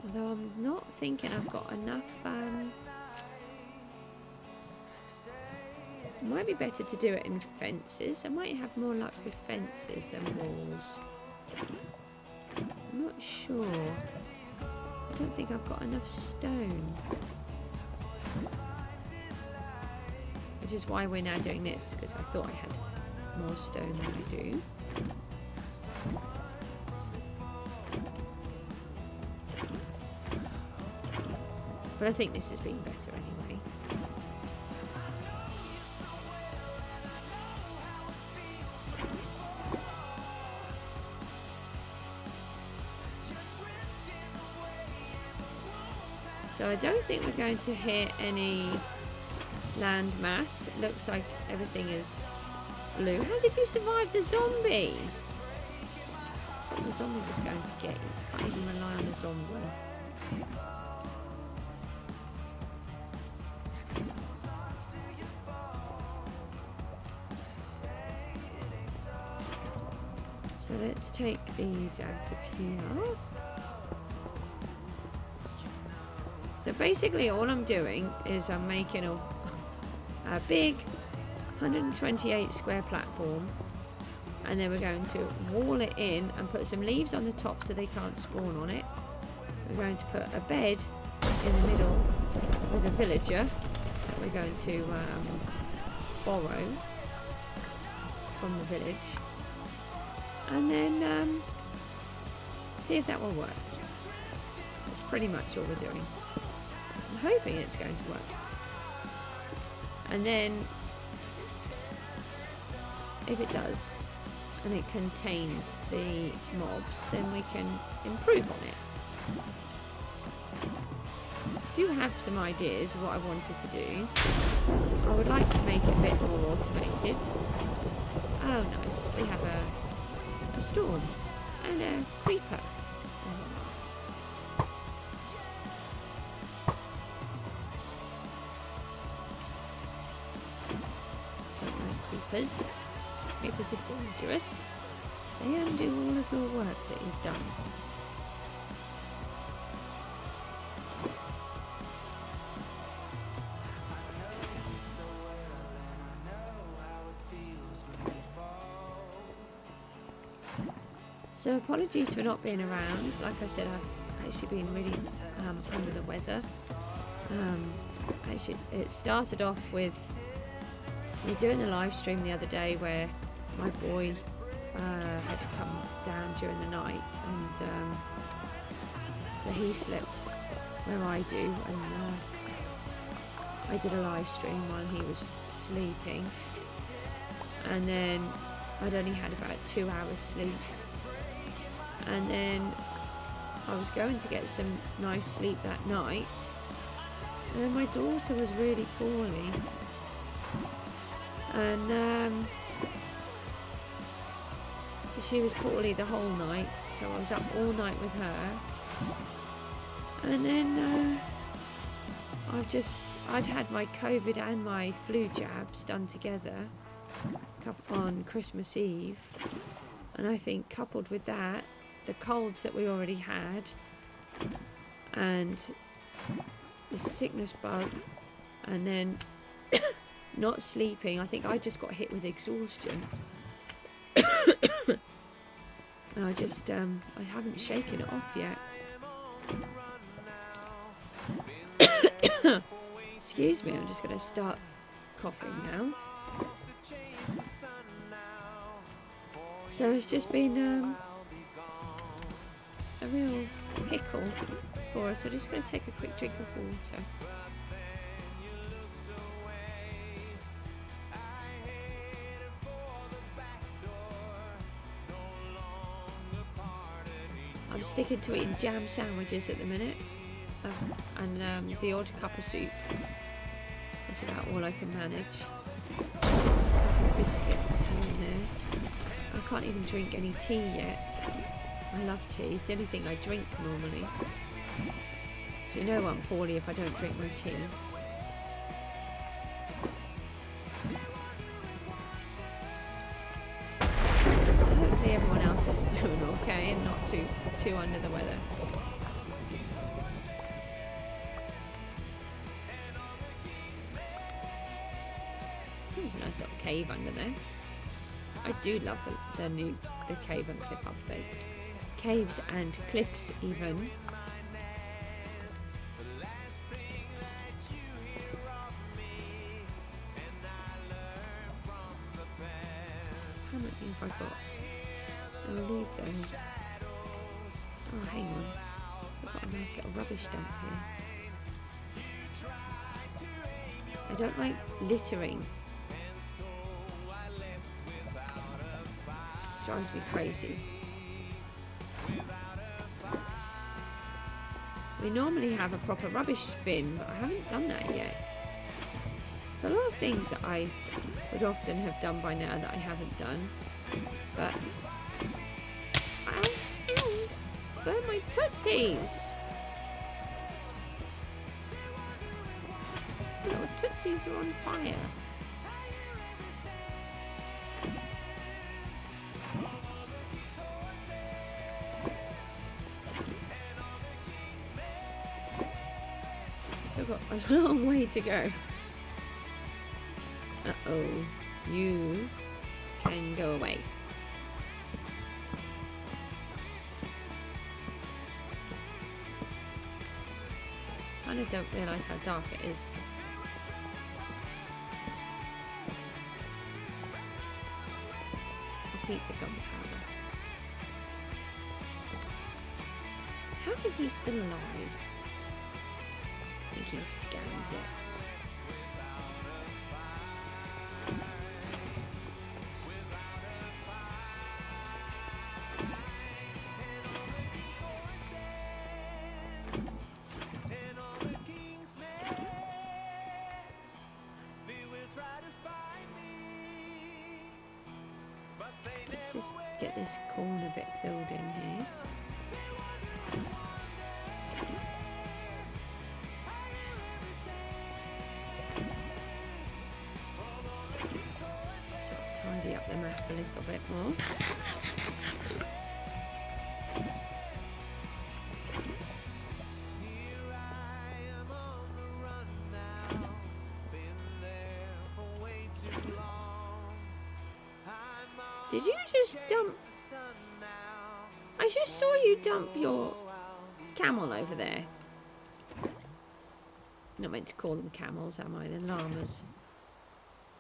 Although I'm not thinking I've got enough, it might be better to do it in fences. I might have more luck with fences than walls. I'm not sure. I don't think I've got enough stone. Which is why we're now doing this, because I thought I had more stone than I do. But I think this has been better anyway. So I don't think we're going to hit any land mass. It looks like everything is blue. How did you survive the zombie? I thought the zombie was going to get you. Can't even rely on the zombie. So let's take these out of here. So basically all I'm doing is I'm making a big 128 square platform, and then we're going to wall it in and put some leaves on the top so they can't spawn on it. We're going to put a bed in the middle with a villager that we're going to borrow from the village, and then see if that will work. That's pretty much all we're doing. I'm hoping it's going to work. And then if it does and it contains the mobs, then we can improve on it. I do have some ideas of what I wanted to do. I would like to make it a bit more automated. Oh nice, we have a storm and a creeper. Creepers. Creepers are dangerous. They undo all of your work that you've done. So apologies for not being around. Like I said, I've actually been really under the weather. Actually, it started off with we were doing the live stream the other day where my boy had to come down during the night, and so he slept where I do, and I did a live stream while he was sleeping, and then I'd only had about 2 hours sleep, and then I was going to get some nice sleep that night, and then my daughter was really poorly. And she was poorly the whole night, so I was up all night with her. And then I'd had my COVID and my flu jabs done together on Christmas Eve, and I think coupled with that, the colds that we already had, and the sickness bug, and then not sleeping. I think I just got hit with exhaustion. And I just I haven't shaken it off yet. Excuse me, I'm just going to start coughing now. So it's just been a real pickle for us. So I'm just going to take a quick drink of water. I'm sticking to eating jam sandwiches at the minute, and the odd cup of soup. That's about all I can manage. A couple of biscuits here and there. I can't even drink any tea yet. I love tea. It's the only thing I drink normally. So you know I'm poorly if I don't drink my tea. Hopefully everyone else is doing okay and not too under the weather. There's a nice little cave under there. I do love the cave and cliff update. Caves and cliffs even. How much have I got? I'll leave those. Oh, hang on. I've got a nice little rubbish dump here. I don't like littering. Drives me crazy. We normally have a proper rubbish bin, but I haven't done that yet. There's a lot of things that I would often have done by now that I haven't done. But ow, burn my tootsies! Your tootsies are on fire. I've got a long way to go. Uh-oh. You can go away. I kind of don't realise how dark it is. I'll keep the gunpowder. How is he still alive? I think he scams it. Let's just get this corner bit filled in here. Sort of tidy up the map a little bit more. Did you just dump? I just saw you dump your camel over there. Not meant to call them camels, am I? They're llamas.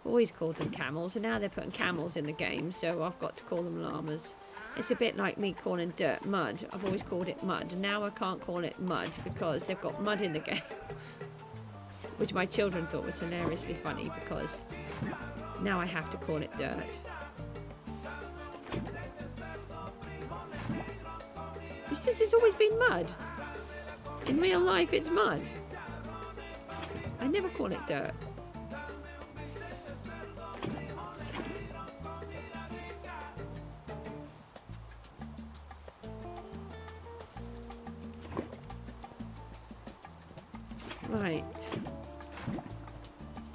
Always called them camels, and now they're putting camels in the game, so I've got to call them llamas. It's a bit like me calling dirt mud. I've always called it mud. Now I can't call it mud because they've got mud in the game. Which my children thought was hilariously funny because now I have to call it dirt. It's just, it's always been mud. In real life, it's mud. I never call it dirt. Right.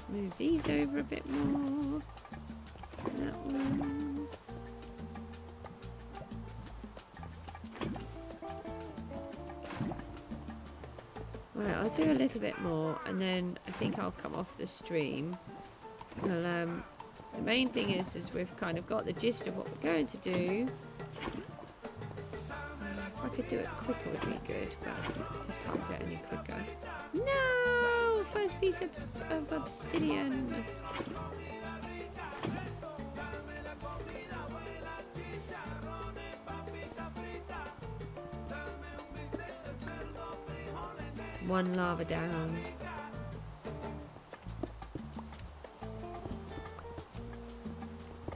Move these over a bit more. That one. Right, I'll do a little bit more and then I think I'll come off the stream. Well, the main thing is we've kind of got the gist of what we're going to do. If I could do it quicker would be good, but I just can't do it any quicker. No! First piece of obsidian. One lava down.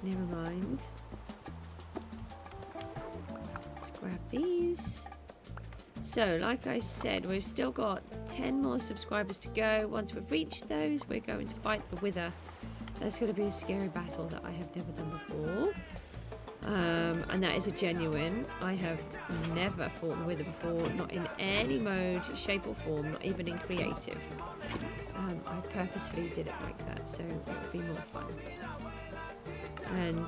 Never mind. Let's grab these. So, like I said, we've still got 10 more subscribers to go. Once we've reached those, we're going to fight the Wither. That's going to be a scary battle that I have never done before. And that is a genuine. I have never fought the Wither before, not in any mode, shape or form, not even in creative. I purposefully did it like that, so it would be more fun. And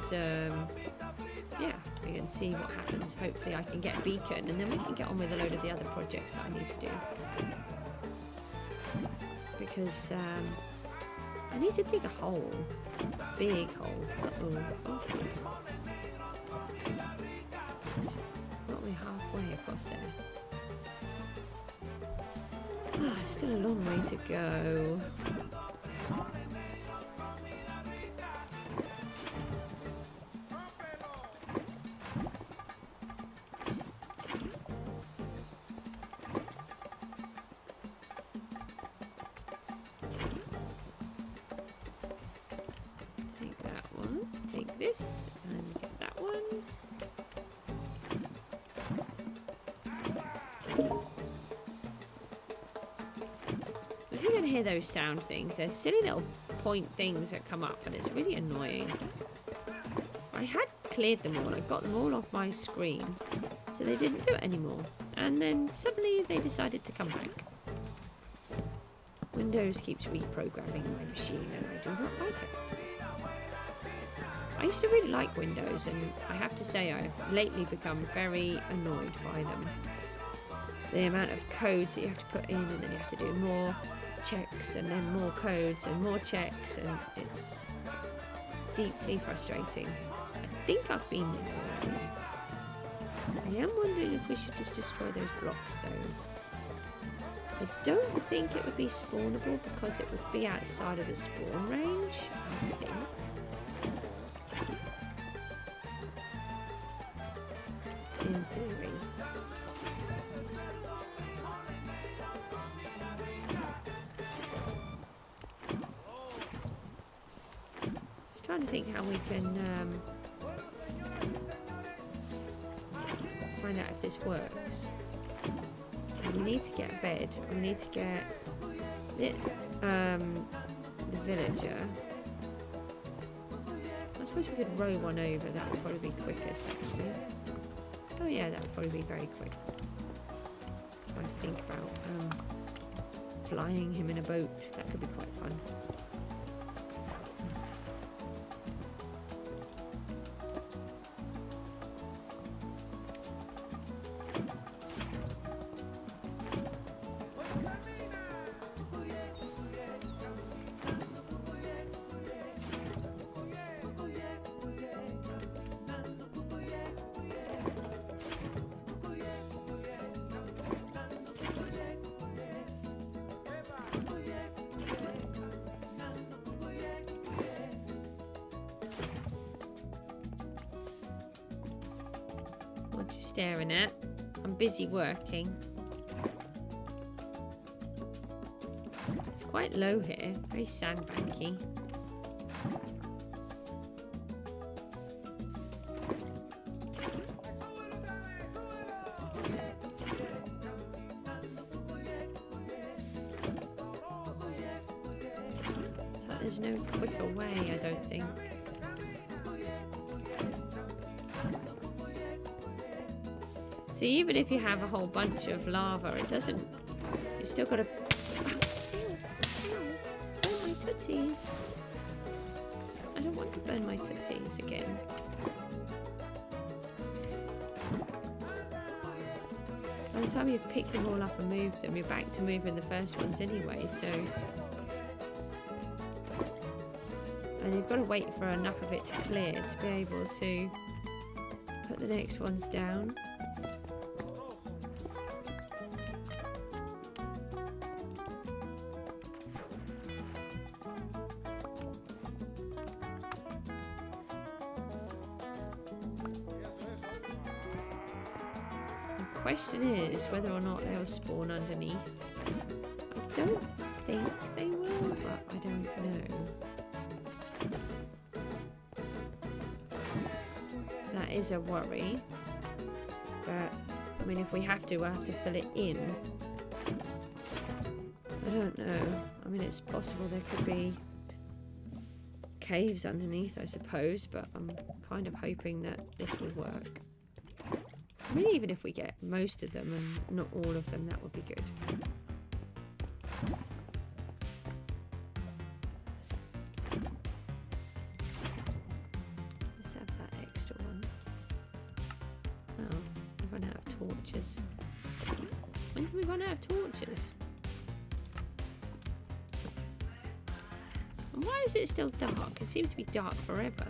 yeah, we can see what happens. Hopefully I can get a beacon, and then we can get on with a load of the other projects that I need to do. Because I need to dig a hole. Big hole. Oh, please. Got me halfway across there. Oh, still a long way to go. Take that one. Take this and get that one. If you're going to hear those sound things, they're silly little point things that come up, and it's really annoying. I had cleared them all, I got them all off my screen, so they didn't do it anymore. And then suddenly they decided to come back. Windows keeps reprogramming my machine, and I do not like it. I used to really like Windows, and I have to say I've lately become very annoyed by them. The amount of codes that you have to put in, and then you have to do more checks, and then more codes, and more checks, and it's deeply frustrating. I think I've been there already. I am wondering if we should just destroy those blocks, though. I don't think it would be spawnable because it would be outside of the spawn range, I think. In theory. Just trying to think how we can find out if this works. We need to get a bed. We need to get the villager. I suppose we could row one over. That would probably be quickest, actually. Oh yeah, that would probably be very quick. Trying to think about flying him in a boat. That could be quite fun. What are you staring at? I'm busy working. It's quite low here, very sandbanky. There's no quicker way, I don't think. So even if you have a whole bunch of lava, it doesn't... You still got to... Burn my tootsies. I don't want to burn my tootsies again. By the time you've picked them all up and moved them, you're back to moving the first ones anyway, so... And you've got to wait for enough of it to clear to be able to put the next ones down. question is whether or not they'll spawn underneath. I don't think they will, but I don't know. That is a worry. But, I mean, if we have to, we'll have to fill it in. I don't know. I mean, it's possible there could be caves underneath, I suppose, but I'm kind of hoping that this will work. I mean, even if we get most of them and not all of them, that would be good. Let's have that extra one. Oh, we've run out of torches. When did we run out of torches? And why is it still dark? It seems to be dark forever.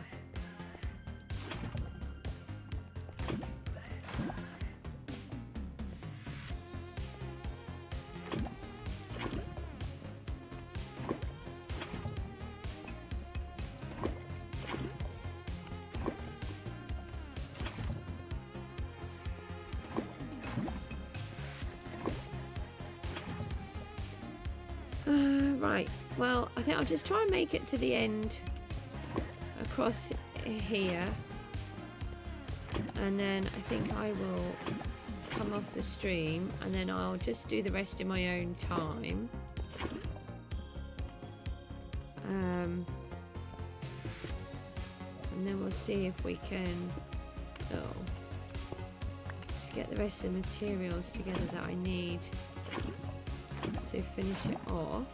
Right, well, I think I'll just try and make it to the end across here, and then I think I will come off the stream, and then I'll just do the rest in my own time. And then we'll see if we can just get the rest of the materials together that I need to finish it off.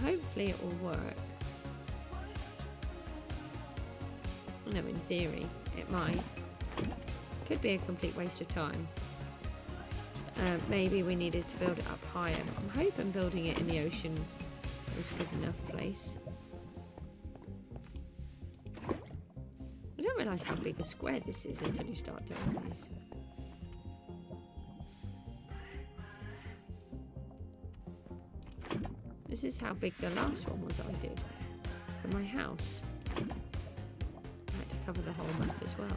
Hopefully it will work. No, in theory it might. Could be a complete waste of time. Maybe we needed to build it up higher, but I'm hoping building it in the ocean is a good enough place. I don't realise how big a square this is until you start doing these. This is how big the last one was I did for my house. I had to cover the whole map as well.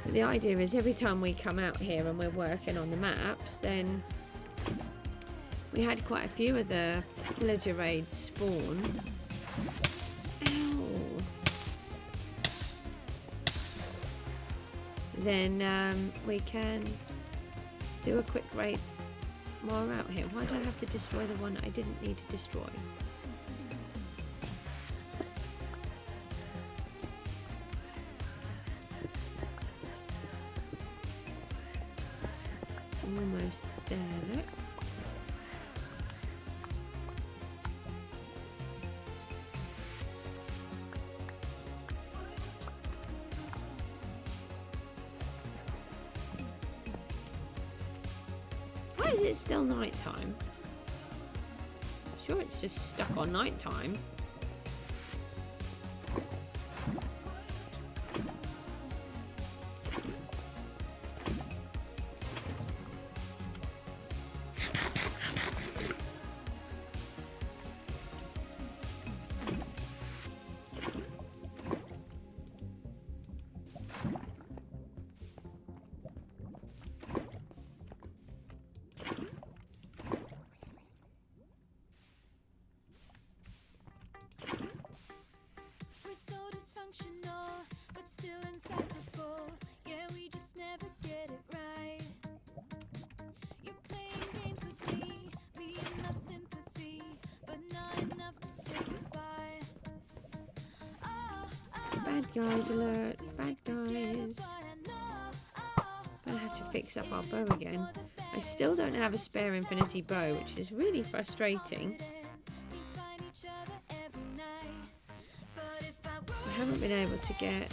But the idea is every time we come out here and we're working on the maps, then we had quite a few of the villager raids spawn. Ow. Then we can do a quick raid while we're out here. Why did I have to destroy the one I didn't need to destroy? Almost there, look. Why is it still night time? Sure, it's just stuck on night time. Bad guys alert, bad guys. I'll have to fix up our bow again. I still don't have a spare infinity bow, which is really frustrating. I haven't been able to get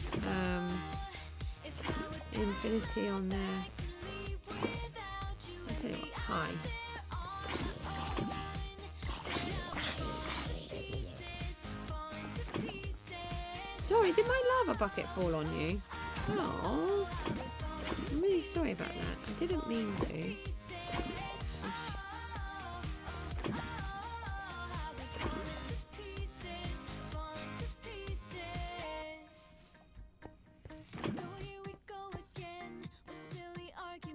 infinity on there. I'll tell you what, hi. Sorry, did my lava bucket fall on you? Oh. sorry about that. I didn't mean to.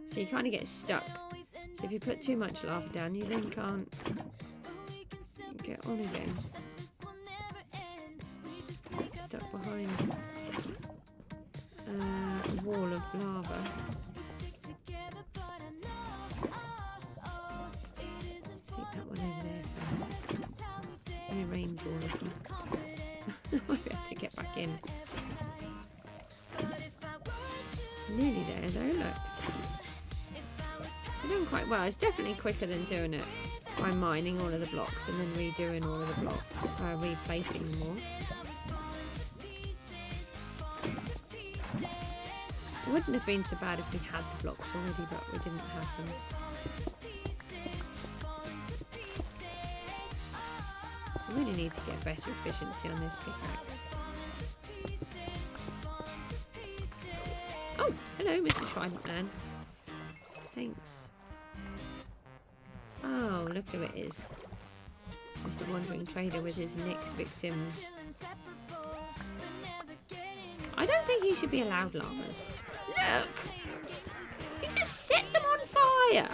So you kind of get stuck. So if you put too much lava down, you then can't get on again. Stuck behind a wall of lava. Take that one over there. Rearrange all of them. I have to get back in. Nearly there though, look. I'm doing quite well. It's definitely quicker than doing it by mining all of the blocks and then redoing all of the blocks, replacing them all. It wouldn't have been so bad if we had the blocks already, but we didn't have them. I really need to get better efficiency on this pickaxe. Oh, hello, Mr. Trident Man. Thanks. Oh, look who it is. Mr. Wandering Trader with his next victims. I don't think you should be allowed llamas. Look! You just set them on fire!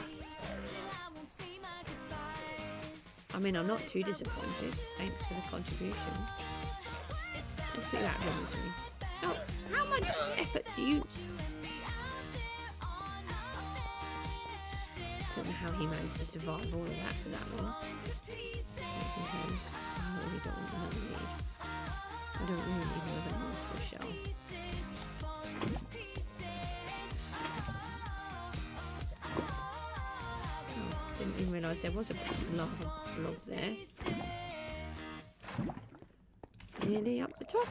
I mean, I'm not too disappointed. Thanks for the contribution. Let's put that on with me. Oh, how much effort do you... I don't know how he managed to survive all of that for that long. I really don't want another lead. I don't really need another multiple shell. Oh, didn't even realise there was a lava blob there. Nearly up the top.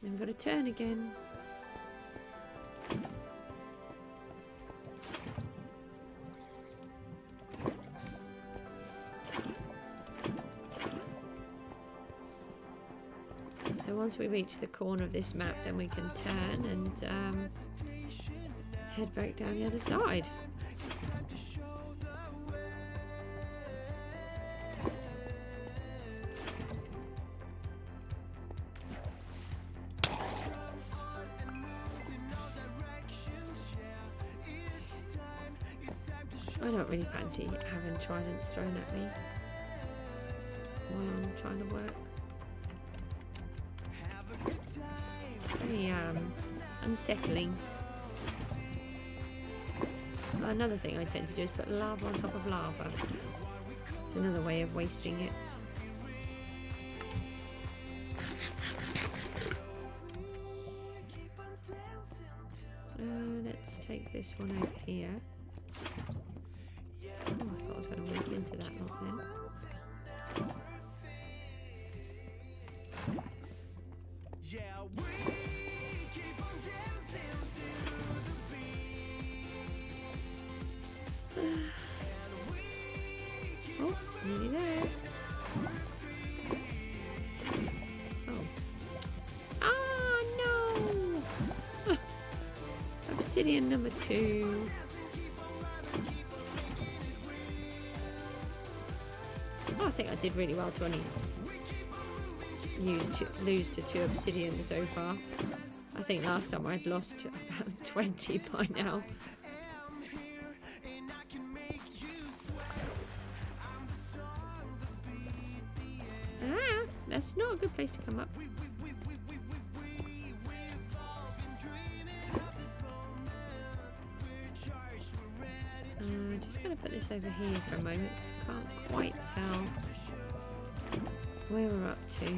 Then we've got to turn again. So once we reach the corner of this map, then we can turn and head back down the other side. I don't really fancy having tridents thrown at me while I'm trying to work. Very unsettling. Another thing I tend to do is put lava on top of lava. It's another way of wasting it. Let's take this one over here. Oh, I thought I was going to walk into that lot then. Oh, nearly there. Oh. Ah, no! Obsidian number 2. Oh, I think I did really well to only lose to 2 obsidian so far. I think last time I'd lost about 20 by now. Ah, that's not a good place to come up. Just going to put this over here for a moment because I can't quite tell where we're up to.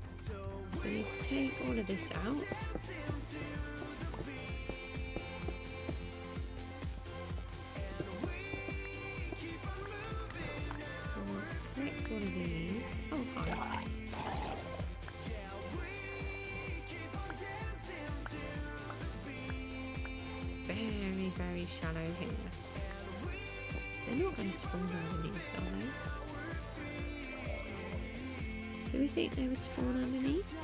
So we need to take all of this out. So we'll collect all of these. Oh, hi. Very, very shallow here. They're not going to spawn underneath, are they? Do we think they would spawn underneath?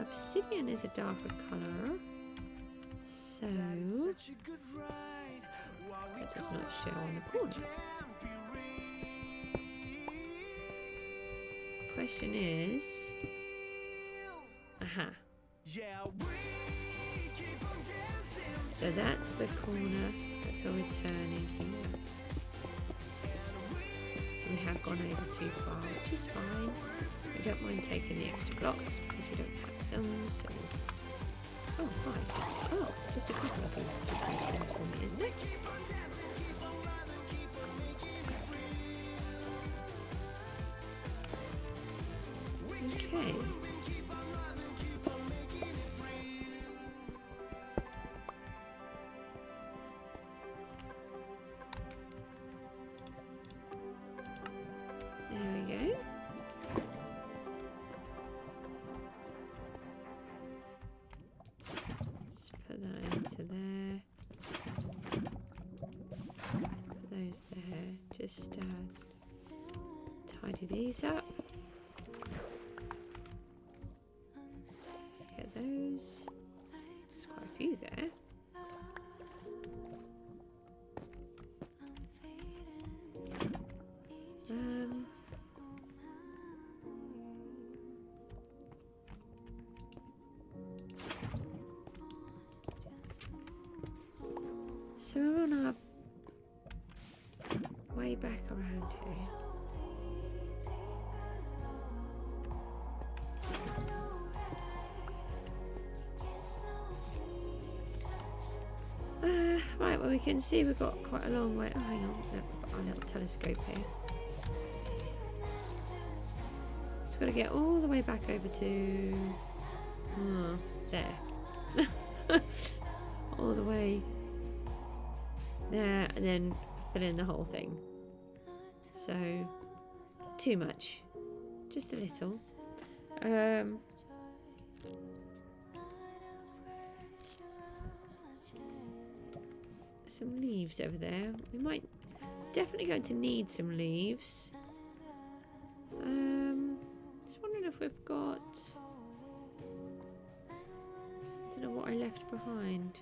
obsidian is a darker colour. So that does not show on the corner. Question is, aha. So that's the corner. That's where we're turning here. So we have gone over too far, which is fine. We don't mind taking the extra blocks because we don't have them. So, oh hi. Oh, just a couple of them. Just makes sense for me, isn't it? Okay. There we go. Let's put that into there. Put those there. Just tidy these up. Get those. There's quite a few there. So we're on our way back around here. Right, well we can see we've got quite a long way. Oh, hang on, look, we've got our little telescope here. Just got to get all the way back over to there. All the way there, and then fill in the whole thing. So, too much, just a little. Some leaves over there. We might definitely going to need some leaves. Just wondering if we've got. I don't know what I left behind.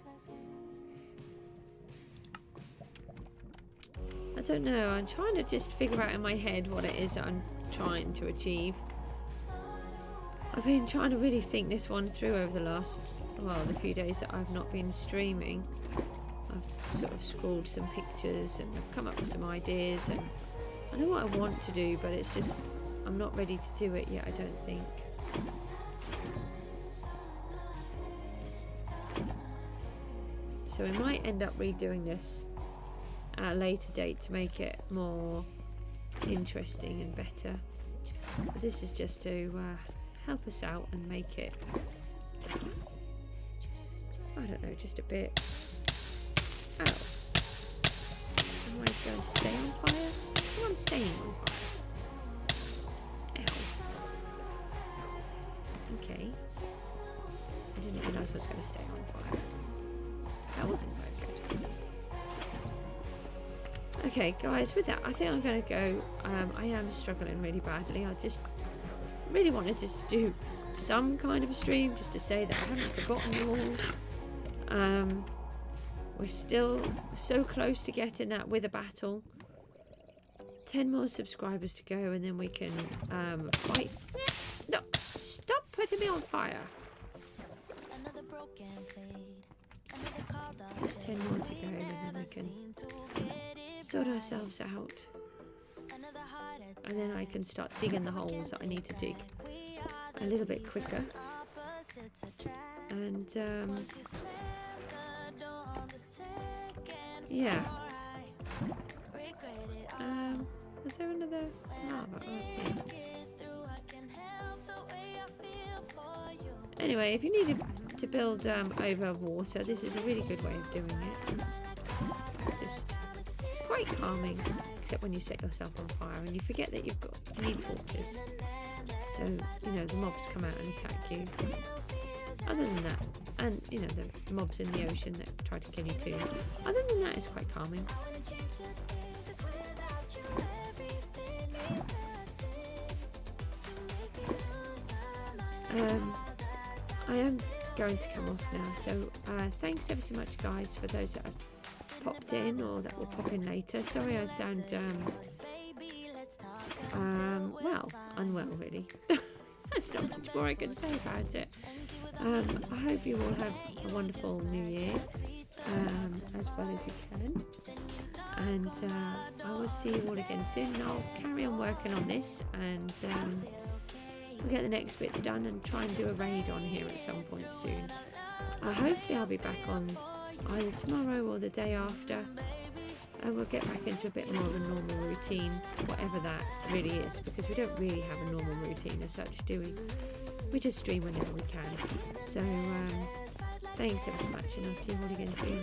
I don't know. I'm trying to just figure out in my head what it is that I'm trying to achieve. I've been trying to really think this one through over the last, well, the few days that I've not been streaming. I've sort of scrawled some pictures and I've come up with some ideas, and I know what I want to do, but it's just I'm not ready to do it yet, I don't think. So we might end up redoing this at a later date to make it more interesting and better. But this is just to help us out and make it, I don't know, just a bit. Ow. Am I going to stay on fire? Oh, I'm staying on fire. Ow. Okay. I didn't realise I was going to stay on fire. That wasn't very good. Okay, guys, with that, I think I'm going to go. I am struggling really badly. I just really wanted to do some kind of a stream just to say that I haven't forgotten you all. We're still so close to getting that with a battle. 10 more subscribers to go, and then we can fight. No, stop putting me on fire. Just 10 more to go, and then we can sort ourselves out. And then I can start digging the holes that I need to dig a little bit quicker. And yeah. Is there another lava? Oh, it's here. Anyway, if you need to build over water, this is a really good way of doing it. It's quite calming, except when you set yourself on fire and you forget that you need torches. So, you know, the mobs come out and attack you. Other than that, and, you know, the mobs in the ocean that try to kill you too. Other than that, it's quite calming. I am going to come off now, so thanks ever so much, guys, for those that have popped in or that will pop in later. Sorry I sound well, unwell really. There's not much more I can say about it. I hope you all have a wonderful new year, as well as you can, and I will see you all again soon, and I'll carry on working on this, and we'll get the next bits done and try and do a raid on here at some point soon. Hopefully I'll be back on either tomorrow or the day after, and we'll get back into a bit more of a normal routine, whatever that really is, because we don't really have a normal routine as such, do we? We just stream whenever we can. So thanks ever so much, and I'll see you all again soon.